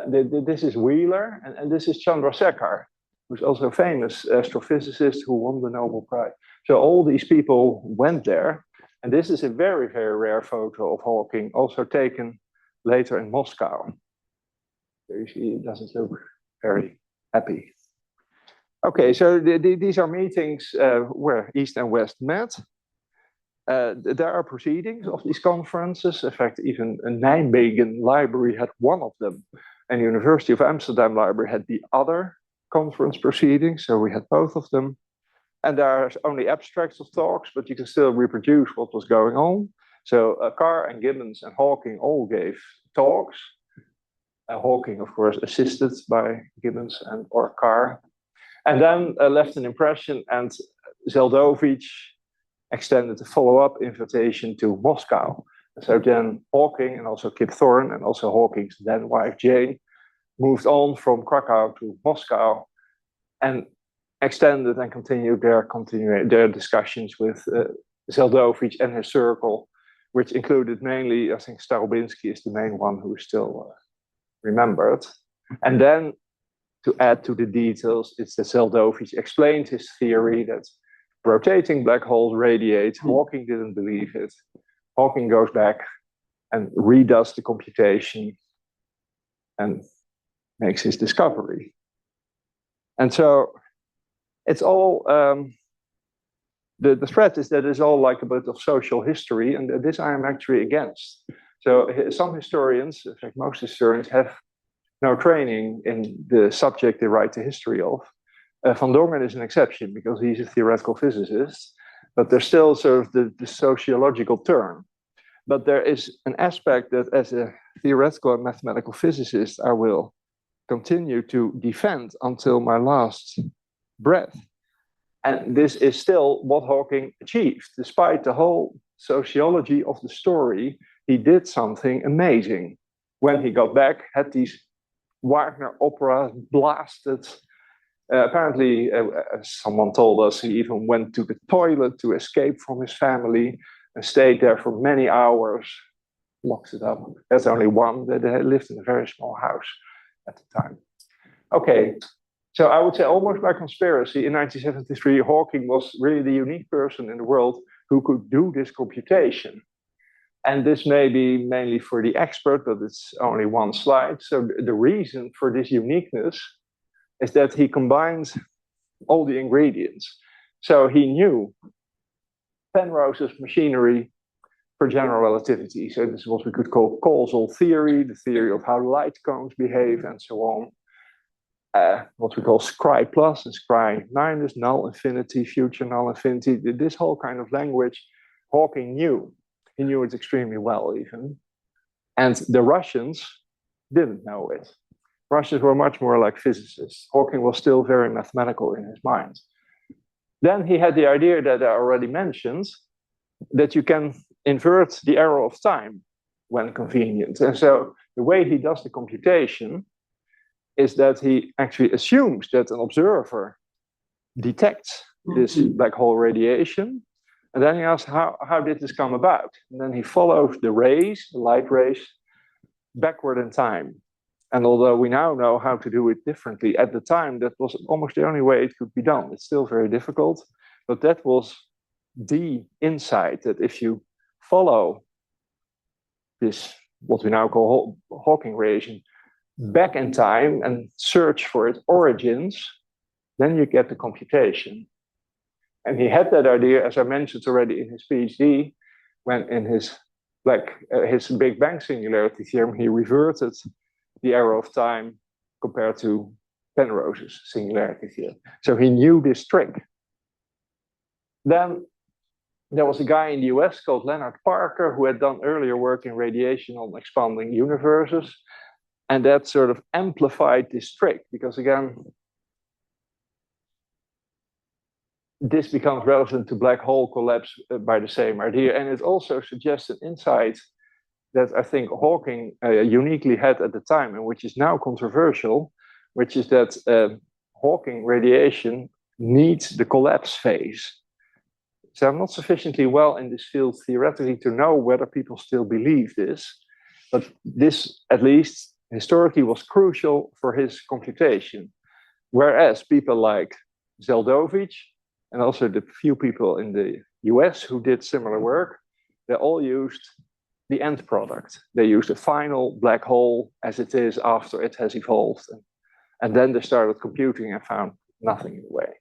this is Wheeler, and this is Chandrasekhar, who's also a famous astrophysicist who won the Nobel Prize. So all these people went there, and this is a very, very rare photo of Hawking, also taken later in Moscow. So you see, it doesn't look very happy. Okay, so these are meetings where East and West met. There are proceedings of these conferences. In fact, even a Nijmegen library had one of them, and the University of Amsterdam library had the other conference proceedings, so we had both of them. And there are only abstracts of talks, but you can still reproduce what was going on. So Carr and Gibbons and Hawking all gave talks. Hawking, of course, assisted by Gibbons and or Carr. And then left an impression, and Zeldovich extended a follow-up invitation to Moscow. So then Hawking and also Kip Thorne and also Hawking's then wife Jane moved on from Krakow to Moscow and extended and continued their discussions with Zeldovich and his circle, which included mainly, I think Starobinsky is the main one who is still remembered. And then to add to the details, it's that Zeldovich explained his theory that rotating black holes radiate. Hawking didn't believe it. Hawking goes back and redoes the computation and makes his discovery. And so it's all, the threat is that it's all like a bit of social history, and this I am actually against. So some historians, in fact most historians, have no training in the subject they write the history of. Van Dongen is an exception because he's a theoretical physicist, but there's still sort of the sociological term. But there is an aspect that as a theoretical and mathematical physicist, I will continue to defend until my last breath. And this is still what Hawking achieved. Despite the whole sociology of the story, he did something amazing. When he got back, had these Wagner operas blasted. Apparently, someone told us he even went to the toilet to escape from his family and stayed there for many hours, locked it up. There's only one that lived in a very small house at the time. Okay, so I would say almost by conspiracy, in 1973, Hawking was really the unique person in the world who could do this computation. And this may be mainly for the expert, but it's only one slide. So the reason for this uniqueness is that he combines all the ingredients. So he knew Penrose's machinery for general relativity. So this is what we could call causal theory, the theory of how light cones behave and so on. What we call scry plus and scry minus, null infinity, future null infinity. This whole kind of language Hawking knew. He knew it extremely well even. And the Russians didn't know it. Russians were much more like physicists. Hawking was still very mathematical in his mind. Then he had the idea that I already mentioned, that you can invert the arrow of time when convenient. And so the way he does the computation is that he actually assumes that an observer detects this black hole radiation. And then he asks, how did this come about? And then he follows the rays, the light rays, backward in time. And although we now know how to do it differently, at the time, that was almost the only way it could be done. It's still very difficult, but that was the insight that if you follow this, what we now call Hawking radiation, back in time and search for its origins, then you get the computation. And he had that idea, as I mentioned already in his PhD, when in his Big Bang singularity theorem, he reverted the arrow of time compared to Penrose's singularity theorem. So he knew this trick. Then there was a guy in the US called Leonard Parker who had done earlier work in radiation on expanding universes. And that sort of amplified this trick because, again, this becomes relevant to black hole collapse by the same idea. And it also suggests an insight that I think Hawking uniquely had at the time, and which is now controversial, which is that Hawking radiation needs the collapse phase. So I'm not sufficiently well in this field theoretically to know whether people still believe this, but this, at least historically, was crucial for his computation. Whereas people like Zeldovich, and also the few people in the US who did similar work, they all used the end product. They used a final black hole as it is after it has evolved. And then they started computing and found nothing in the way.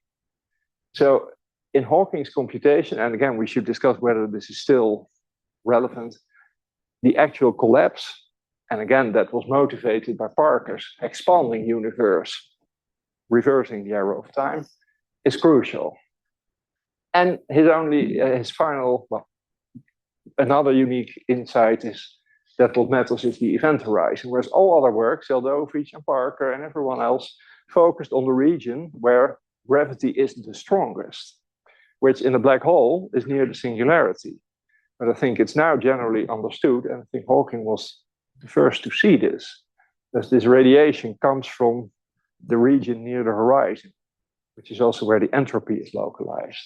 So in Hawking's computation, and again, we should discuss whether this is still relevant, the actual collapse, and again, that was motivated by Parker's expanding universe, reversing the arrow of time, is crucial. And his final, well, another unique insight is that what matters is the event horizon, whereas all other work, Zeldovich and Parker and everyone else, focused on the region where gravity isn't the strongest, which in a black hole is near the singularity. But I think it's now generally understood, and I think Hawking was the first to see this, that this radiation comes from the region near the horizon, which is also where the entropy is localized.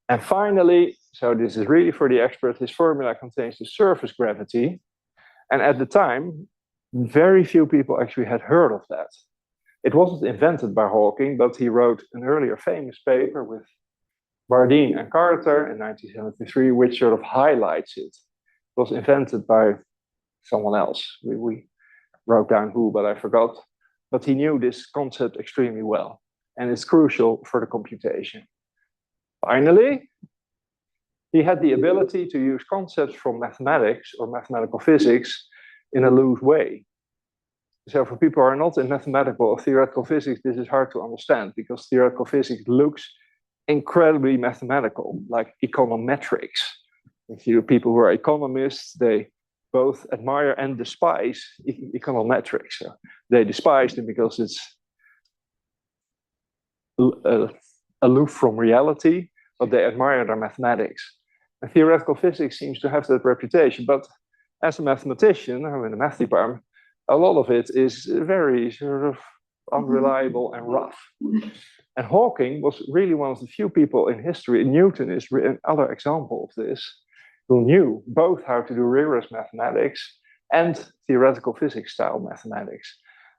And finally, so this is really for the expert, his formula contains the surface gravity. And at the time, very few people actually had heard of that. It wasn't invented by Hawking, but he wrote an earlier famous paper with Bardeen and Carter in 1973, which sort of highlights it. It was invented by someone else. We wrote down who, but I forgot. But he knew this concept extremely well, and it's crucial for the computation. Finally, he had the ability to use concepts from mathematics or mathematical physics in a loose way. So for people who are not in mathematical or theoretical physics, this is hard to understand because theoretical physics looks incredibly mathematical, like econometrics. If you people who are economists, they both admire and despise econometrics. So they despise them because it's aloof from reality, but they admire their mathematics. And theoretical physics seems to have that reputation, but as a mathematician, I'm in the math department, a lot of it is very sort of unreliable and rough. And Hawking was really one of the few people in history, and Newton is another example of this, who knew both how to do rigorous mathematics and theoretical physics style mathematics.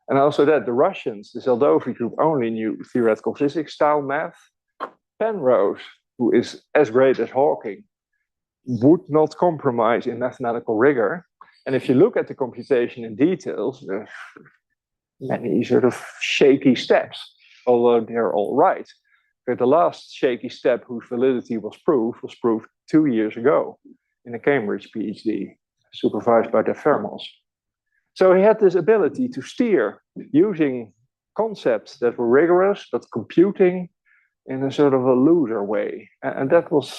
And also that the Russians, the Zeldovich group, only knew theoretical physics style math. Penrose, who is as great as Hawking, would not compromise in mathematical rigor. And if you look at the computation in details, there's many sort of shaky steps, although they're all right. But the last shaky step whose validity was proved 2 years ago in a Cambridge PhD, supervised by De Fermos. So he had this ability to steer using concepts that were rigorous, but computing in a sort of a looser way. And that was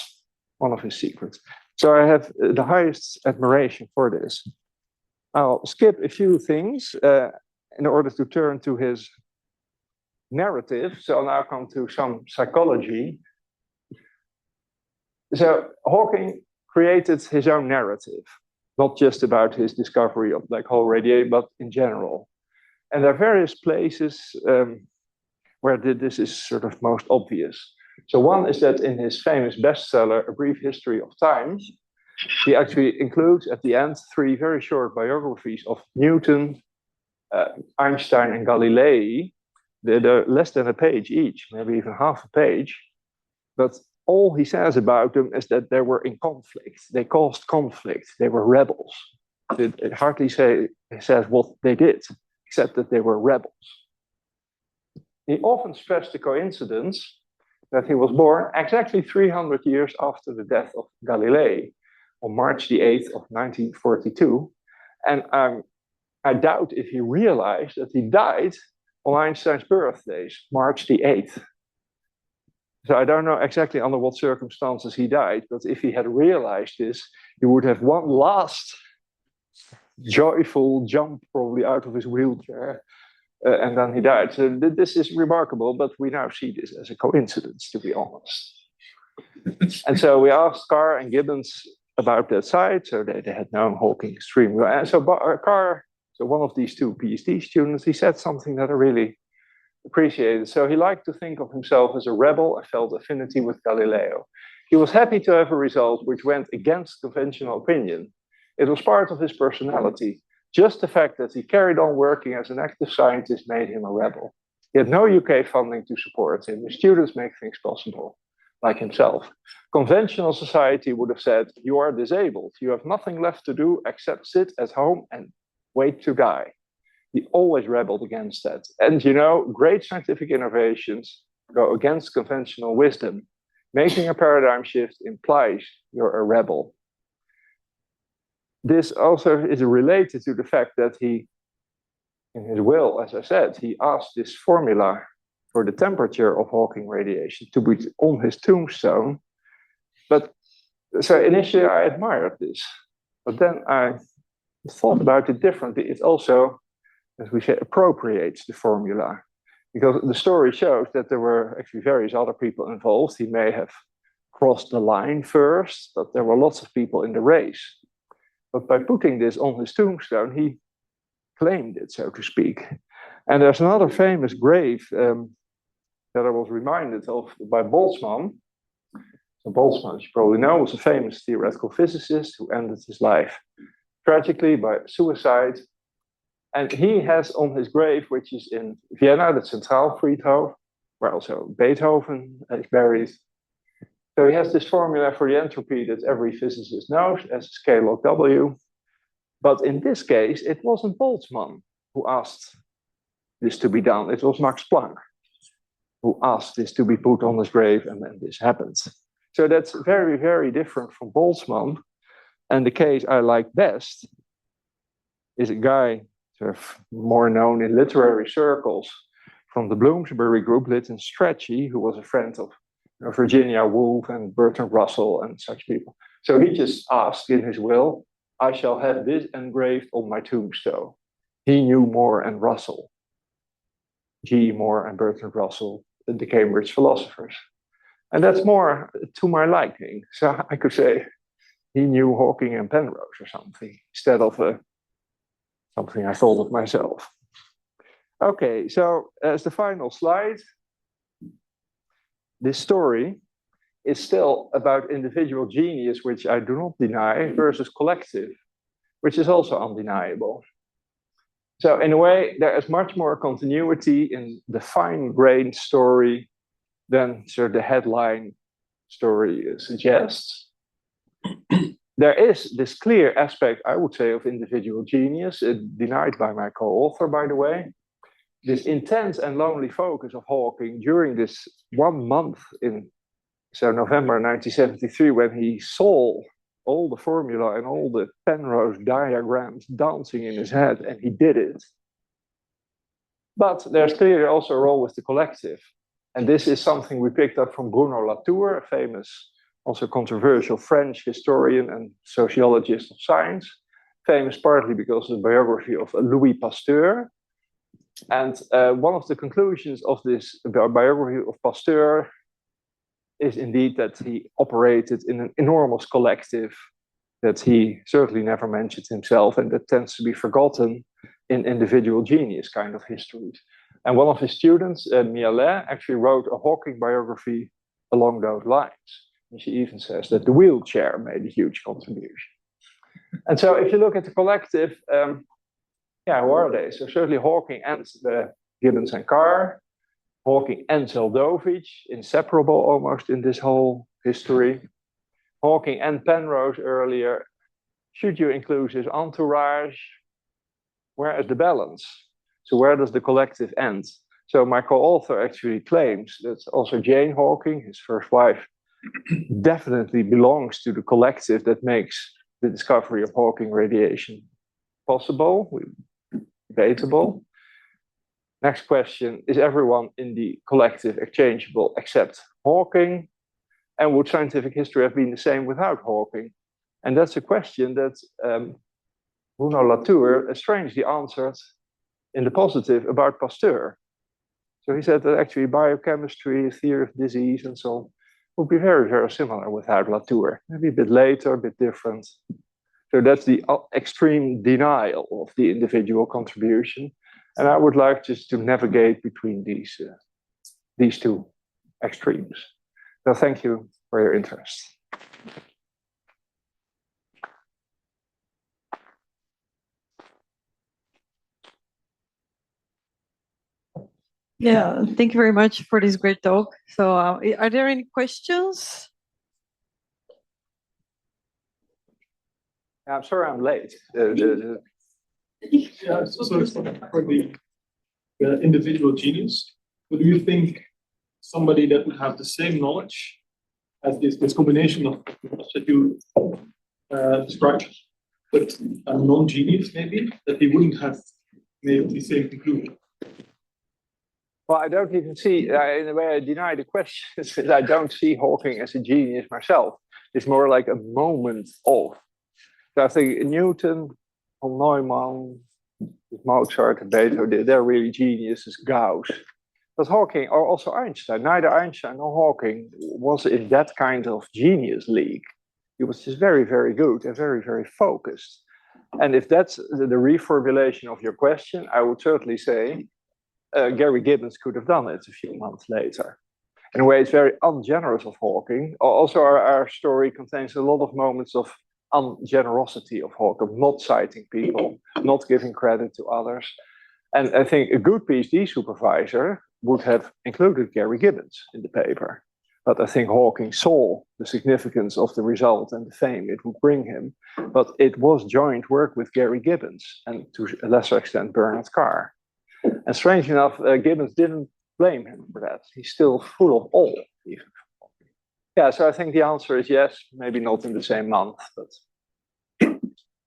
one of his secrets. So I have the highest admiration for this. I'll skip a few things in order to turn to his narrative. So I'll now come to some psychology. So Hawking created his own narrative, not just about his discovery of black hole radiation, but in general. And there are various places where this is sort of most obvious. So one is that in his famous bestseller, A Brief History of Time, he actually includes at the end 3 very short biographies of Newton, Einstein, and Galilei. They're less than a page each, maybe even half a page. But all he says about them is that they were in conflict. They caused conflict. They were rebels. It hardly says what they did, except that they were rebels. He often stressed the coincidence that he was born exactly 300 years after the death of Galilei, on March the 8th of 1942. And I doubt if he realized that he died on Einstein's birthdays, March the 8th. So I don't know exactly under what circumstances he died, but if he had realized this, he would have one last joyful jump probably out of his wheelchair, and then he died. So this is remarkable, but we now see this as a coincidence, to be honest. And so we asked Carr and Gibbons about that side, so they had known Hawking extremely well. And so Carr, so one of these two PhD students, he said something that I really appreciated. So he liked to think of himself as a rebel and felt affinity with Galileo. He was happy to have a result which went against conventional opinion. It was part of his personality. Just the fact that he carried on working as an active scientist made him a rebel. He had no UK funding to support him. The students make things possible, like himself. Conventional society would have said, you are disabled. You have nothing left to do except sit at home and wait to die. He always rebelled against that. And you know, great scientific innovations go against conventional wisdom. Making a paradigm shift implies you're a rebel. This also is related to the fact that he, in his will, as I said, he asked this formula for the temperature of Hawking radiation to be on his tombstone. But so initially I admired this, but then I thought about it differently. It also, as we say, appropriates the formula, because the story shows that there were actually various other people involved. He may have crossed the line first, but there were lots of people in the race. But by putting this on his tombstone, he claimed it, so to speak. And there's another famous grave that I was reminded of by Boltzmann. So Boltzmann, as you probably know, was a famous theoretical physicist who ended his life tragically by suicide. And he has on his grave, which is in Vienna, the Zentralfriedhof, where also Beethoven is buried. So he has this formula for the entropy that every physicist knows as K log W. But in this case, it wasn't Boltzmann who asked this to be done. It was Max Planck who asked this to be put on his grave, and then this happened. So that's very, very different from Boltzmann. And the case I like best is a guy sort of more known in literary circles from the Bloomsbury group, Lytton Strachey, who was a friend of Virginia Woolf and Bertrand Russell and such people. So he just asked in his will, I shall have this engraved on my tombstone. He knew Moore and Russell, G. Moore and Bertrand Russell, the Cambridge philosophers. And that's more to my liking. So I could say he knew Hawking and Penrose or something, instead of something I thought of myself. Okay, so as the final slide, this story is still about individual genius, which I do not deny, versus collective, which is also undeniable. So in a way, there is much more continuity in the fine-grained story than sort of the headline story suggests. There is this clear aspect, I would say, of individual genius, denied by my co-author, by the way. This intense and lonely focus of Hawking during this 1 month in November 1973, when he saw all the formula and all the Penrose diagrams dancing in his head, and he did it. But there's clearly also a role with the collective. And this is something we picked up from Bruno Latour, a famous, also controversial French historian and sociologist of science, famous partly because of the biography of Louis Pasteur. And one of the conclusions of this biography of Pasteur is indeed that he operated in an enormous collective that he certainly never mentioned himself, and that tends to be forgotten in individual genius kind of histories. And one of his students, Mialet, actually wrote a Hawking biography along those lines. And she even says that the wheelchair made a huge contribution. And so if you look at the collective, who are they? So certainly Hawking and Gibbons and Carr, Hawking and Zeldovich, inseparable almost in this whole history. Hawking and Penrose earlier. Should you include his entourage? Where is the balance? So where does the collective end? So my co-author actually claims that also Jane Hawking, his first wife, definitely belongs to the collective that makes the discovery of Hawking radiation possible, debatable. Next question, is everyone in the collective exchangeable except Hawking? And would scientific history have been the same without Hawking? And that's a question that Bruno Latour strangely answered in the positive about Pasteur. So he said that actually biochemistry, theory of disease and so on, would be very, very similar without Latour. Maybe a bit later, a bit different. So that's the extreme denial of the individual contribution. And I would like just to navigate between these two extremes. So thank you for your interest. Yeah, thank you very much for this great talk. So are there any questions? I'm sorry I'm late. Yeah, so it's for the individual genius. But do you think somebody that would have the same knowledge as this combination of that you described, but a non-genius maybe, that they wouldn't have made the same conclusion? Well, I don't even see, in a way I deny the question, since I don't see Hawking as a genius myself. It's more like a moment of. So I think Newton, von Neumann, Mozart, Beethoven, they're really geniuses, Gauss. But Hawking, or also Einstein, neither Einstein nor Hawking was in that kind of genius league. He was just very, very good and very, very focused. And if that's the reformulation of your question, I would certainly say Gary Gibbons could have done it a few months later. In a way, it's very ungenerous of Hawking. Also, our story contains a lot of moments of ungenerosity of Hawking, not citing people, not giving credit to others. And I think a good PhD supervisor would have included Gary Gibbons in the paper. But I think Hawking saw the significance of the result and the fame it would bring him. But it was joint work with Gary Gibbons and to a lesser extent Bernard Carr. And strange enough, Gibbons didn't blame him for that. He's still full of awe, even. Yeah, so I think the answer is yes, maybe not in the same month, but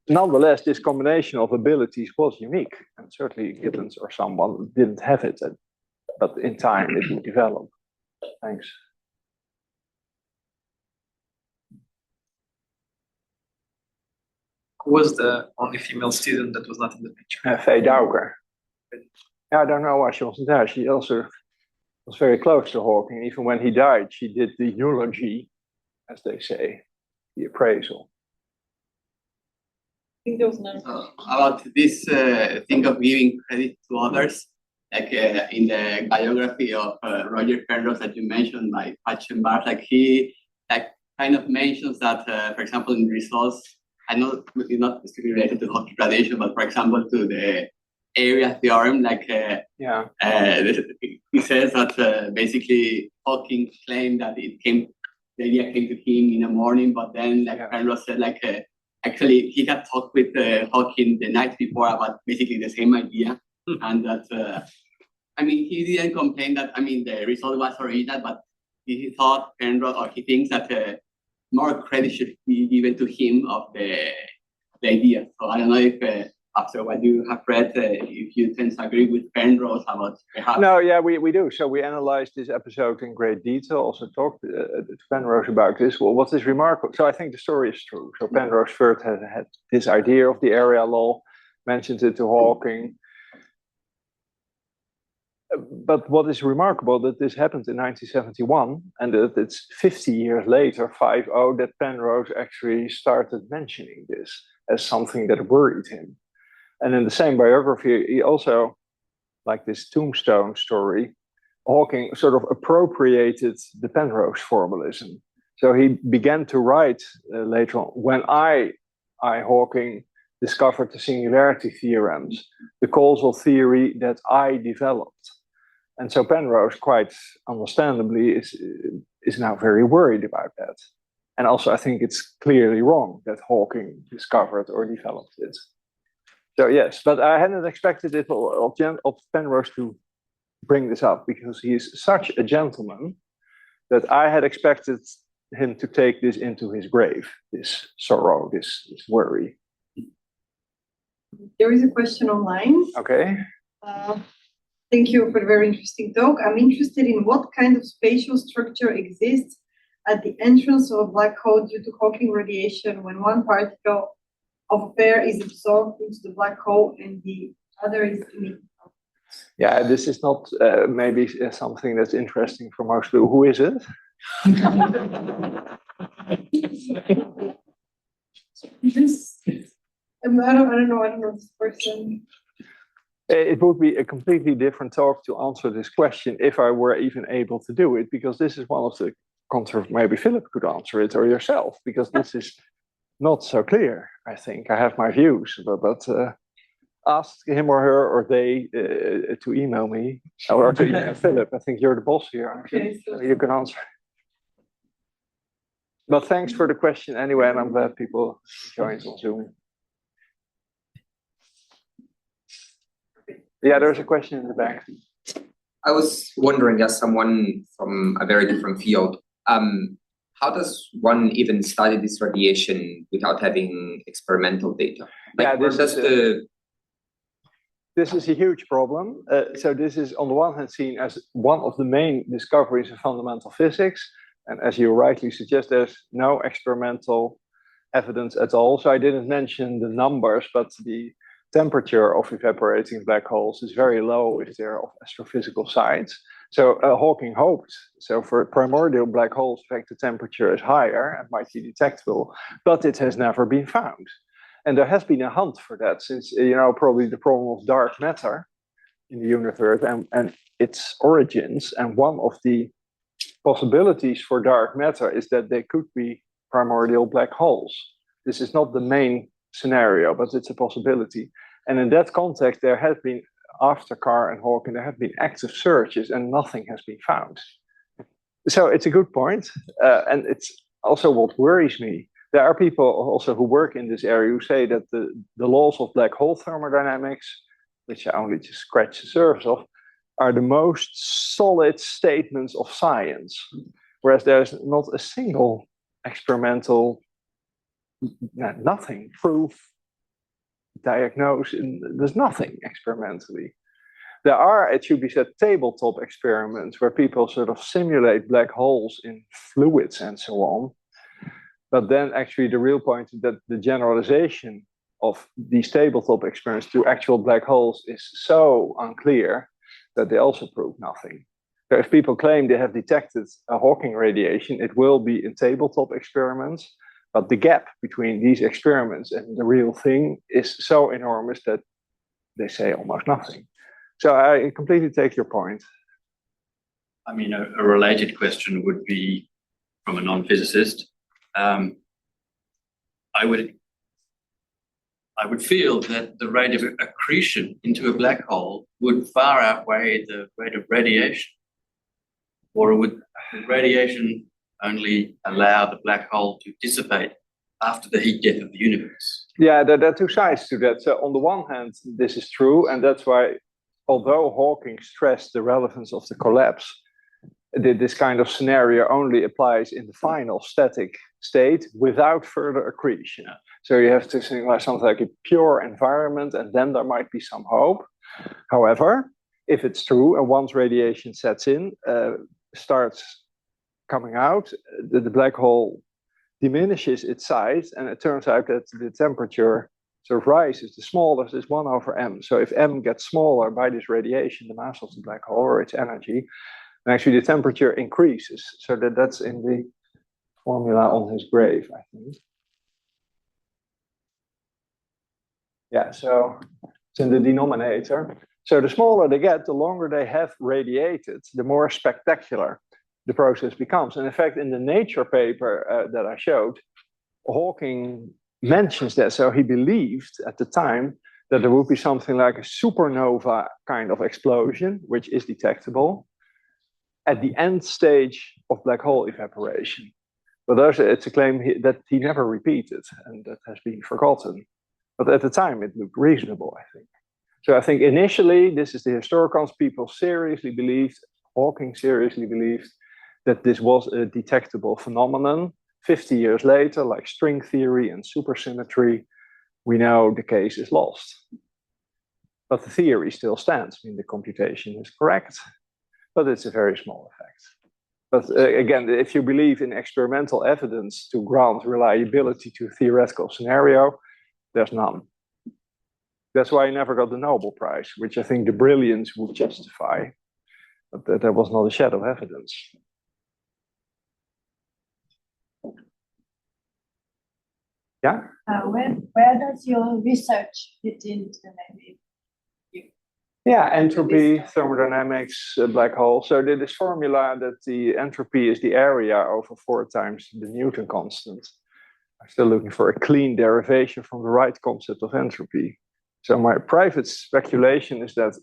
nonetheless, this combination of abilities was unique. And certainly Gibbons or someone didn't have it, but in time it would develop. Thanks. Who was the only female student that was not in the picture? Faye Dauger. I don't know why she wasn't there. She also was very close to Hawking. Even when he died, she did the eulogy, as they say, the appraisal. I think there was none. About this thing of giving credit to others, like in the biography of Roger Penrose that you mentioned by Patchenbar, like he kind of mentions that, for example, in results, I know it's not specifically related to Hawking radiation, but for example, to the area theorem, like he says that basically Hawking claimed that the idea came to him in the morning, but then Penrose said actually he had talked with Hawking the night before about basically the same idea, and that he didn't complain that the result was original, but he thought Penrose, or he thinks that more credit should be given to him of the idea. So I don't know if after what you have read, if you tend to agree with Penrose about perhaps. No, yeah, we do. So we analyzed this episode in great detail, also talked to Penrose about this. Well, what is remarkable? So I think the story is true. So Penrose first had this idea of the area law, mentioned it to Hawking. But what is remarkable that this happened in 1971, and that it's 50 years later, 50, that Penrose actually started mentioning this as something that worried him. And in the same biography, he also, like this tombstone story, Hawking sort of appropriated the Penrose formalism. So he began to write later on, when I, Hawking, discovered the singularity theorems, the causal theory that I developed. And so Penrose, quite understandably, is now very worried about that. And also, I think it's clearly wrong that Hawking discovered or developed it. So yes, but I hadn't expected it of Penrose to bring this up, because he is such a gentleman that I had expected him to take this into his grave, this sorrow, this worry. There is a question online. Okay. Thank you for a very interesting talk. I'm interested in what kind of spatial structure exists at the entrance of a black hole due to Hawking radiation when one particle of a pair is absorbed into the black hole and the other is emitted. Yeah, this is not maybe something that's interesting for most people. Who is it? I don't know this person. It would be a completely different talk to answer this question if I were even able to do it, because this is one of the maybe Philip could answer it or yourself, because this is not so clear. I think I have my views, but ask him or her or they to email me or to email Philip. I think you're the boss here. Okay, so you can answer. But thanks for the question anyway, and I'm glad people joined on Zoom. Yeah, there's a question in the back. I was wondering, as someone from a very different field, how does one even study this radiation without having experimental data? Like, yeah, this is a huge problem. So this is on the one hand seen as one of the main discoveries in fundamental physics. And as you rightly suggest, there's no experimental evidence at all. So I didn't mention the numbers, but the temperature of evaporating black holes is very low if they're of astrophysical size. So Hawking hoped, so for primordial black holes, in fact, the temperature is higher and might be detectable, but it has never been found. And there has been a hunt for that since, probably the problem of dark matter in the universe and its origins. And one of the possibilities for dark matter is that they could be primordial black holes. This is not the main scenario, but it's a possibility. And in that context, there has been, after Carr and Hawking, there have been active searches and nothing has been found. So it's a good point. And it's also what worries me. There are people also who work in this area who say that the laws of black hole thermodynamics, which I only just scratch the surface of, are the most solid statements of science. Whereas there's not a single experimental, nothing, proof, diagnosis, there's nothing experimentally. There are, it should be said, tabletop experiments where people sort of simulate black holes in fluids and so on. But then actually the real point is that the generalization of these tabletop experiments to actual black holes is so unclear that they also prove nothing. So if people claim they have detected a Hawking radiation, it will be in tabletop experiments, but the gap between these experiments and the real thing is so enormous that they say almost nothing. So I completely take your point. I mean, a related question would be from a non-physicist. I would feel that the rate of accretion into a black hole would far outweigh the rate of radiation. Or would the radiation only allow the black hole to dissipate after the heat death of the universe? Yeah, there are two sides to that. So on the one hand, this is true, and that's why, although Hawking stressed the relevance of the collapse, this kind of scenario only applies in the final static state without further accretion. So you have to think like something like a pure environment, and then there might be some hope. However, if it's true, and once radiation sets in, starts coming out, the black hole diminishes its size, and it turns out that the temperature sort of rises. The smallest is 1/m. So if m gets smaller by this radiation, the mass of the black hole or its energy, and actually the temperature increases. So that's in the formula on his grave, I think. Yeah, so it's in the denominator. So the smaller they get, the longer they have radiated, the more spectacular the process becomes. And in fact, in the Nature paper that I showed, Hawking mentions that. So he believed at the time that there would be something like a supernova kind of explosion, which is detectable at the end stage of black hole evaporation. But it's a claim that he never repeated, and that has been forgotten. But at the time, it looked reasonable, I think. So I think initially, this is the historicons, people seriously believed, Hawking seriously believed, that this was a detectable phenomenon. 50 years later, like string theory and supersymmetry, we know the case is lost. But the theory still stands. I mean, the computation is correct, but it's a very small effect. But again, if you believe in experimental evidence to grant reliability to a theoretical scenario, there's none. That's why he never got the Nobel Prize, which I think the brilliance would justify. But there was not a shadow of evidence. Yeah. Where does your research fit into maybe? Yeah, entropy, thermodynamics, black hole. So this formula that the entropy is the area over 4 times the Newton constant. I'm still looking for a clean derivation from the right concept of entropy. So my private speculation is that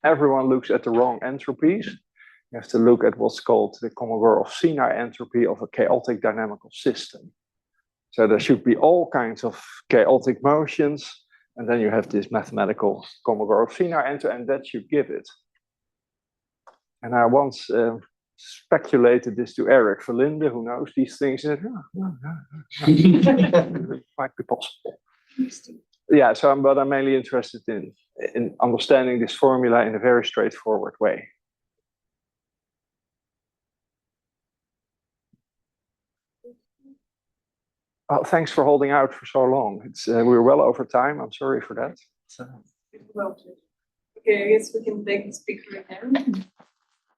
everyone looks at the wrong entropies. You have to look at what's called the Kolmogorov-Sinai entropy of a chaotic dynamical system. So there should be all kinds of chaotic motions, and then you have this mathematical Kolmogorov-Sinai entropy, and that should give it. And I once speculated this to Eric Verlinde, who knows these things. Said, it might be possible. Yeah, so but I'm mainly interested in understanding this formula in a very straightforward way. Well, thanks for holding out for so long. We were well over time. I'm sorry for that. Okay, I guess we can take the speaker again.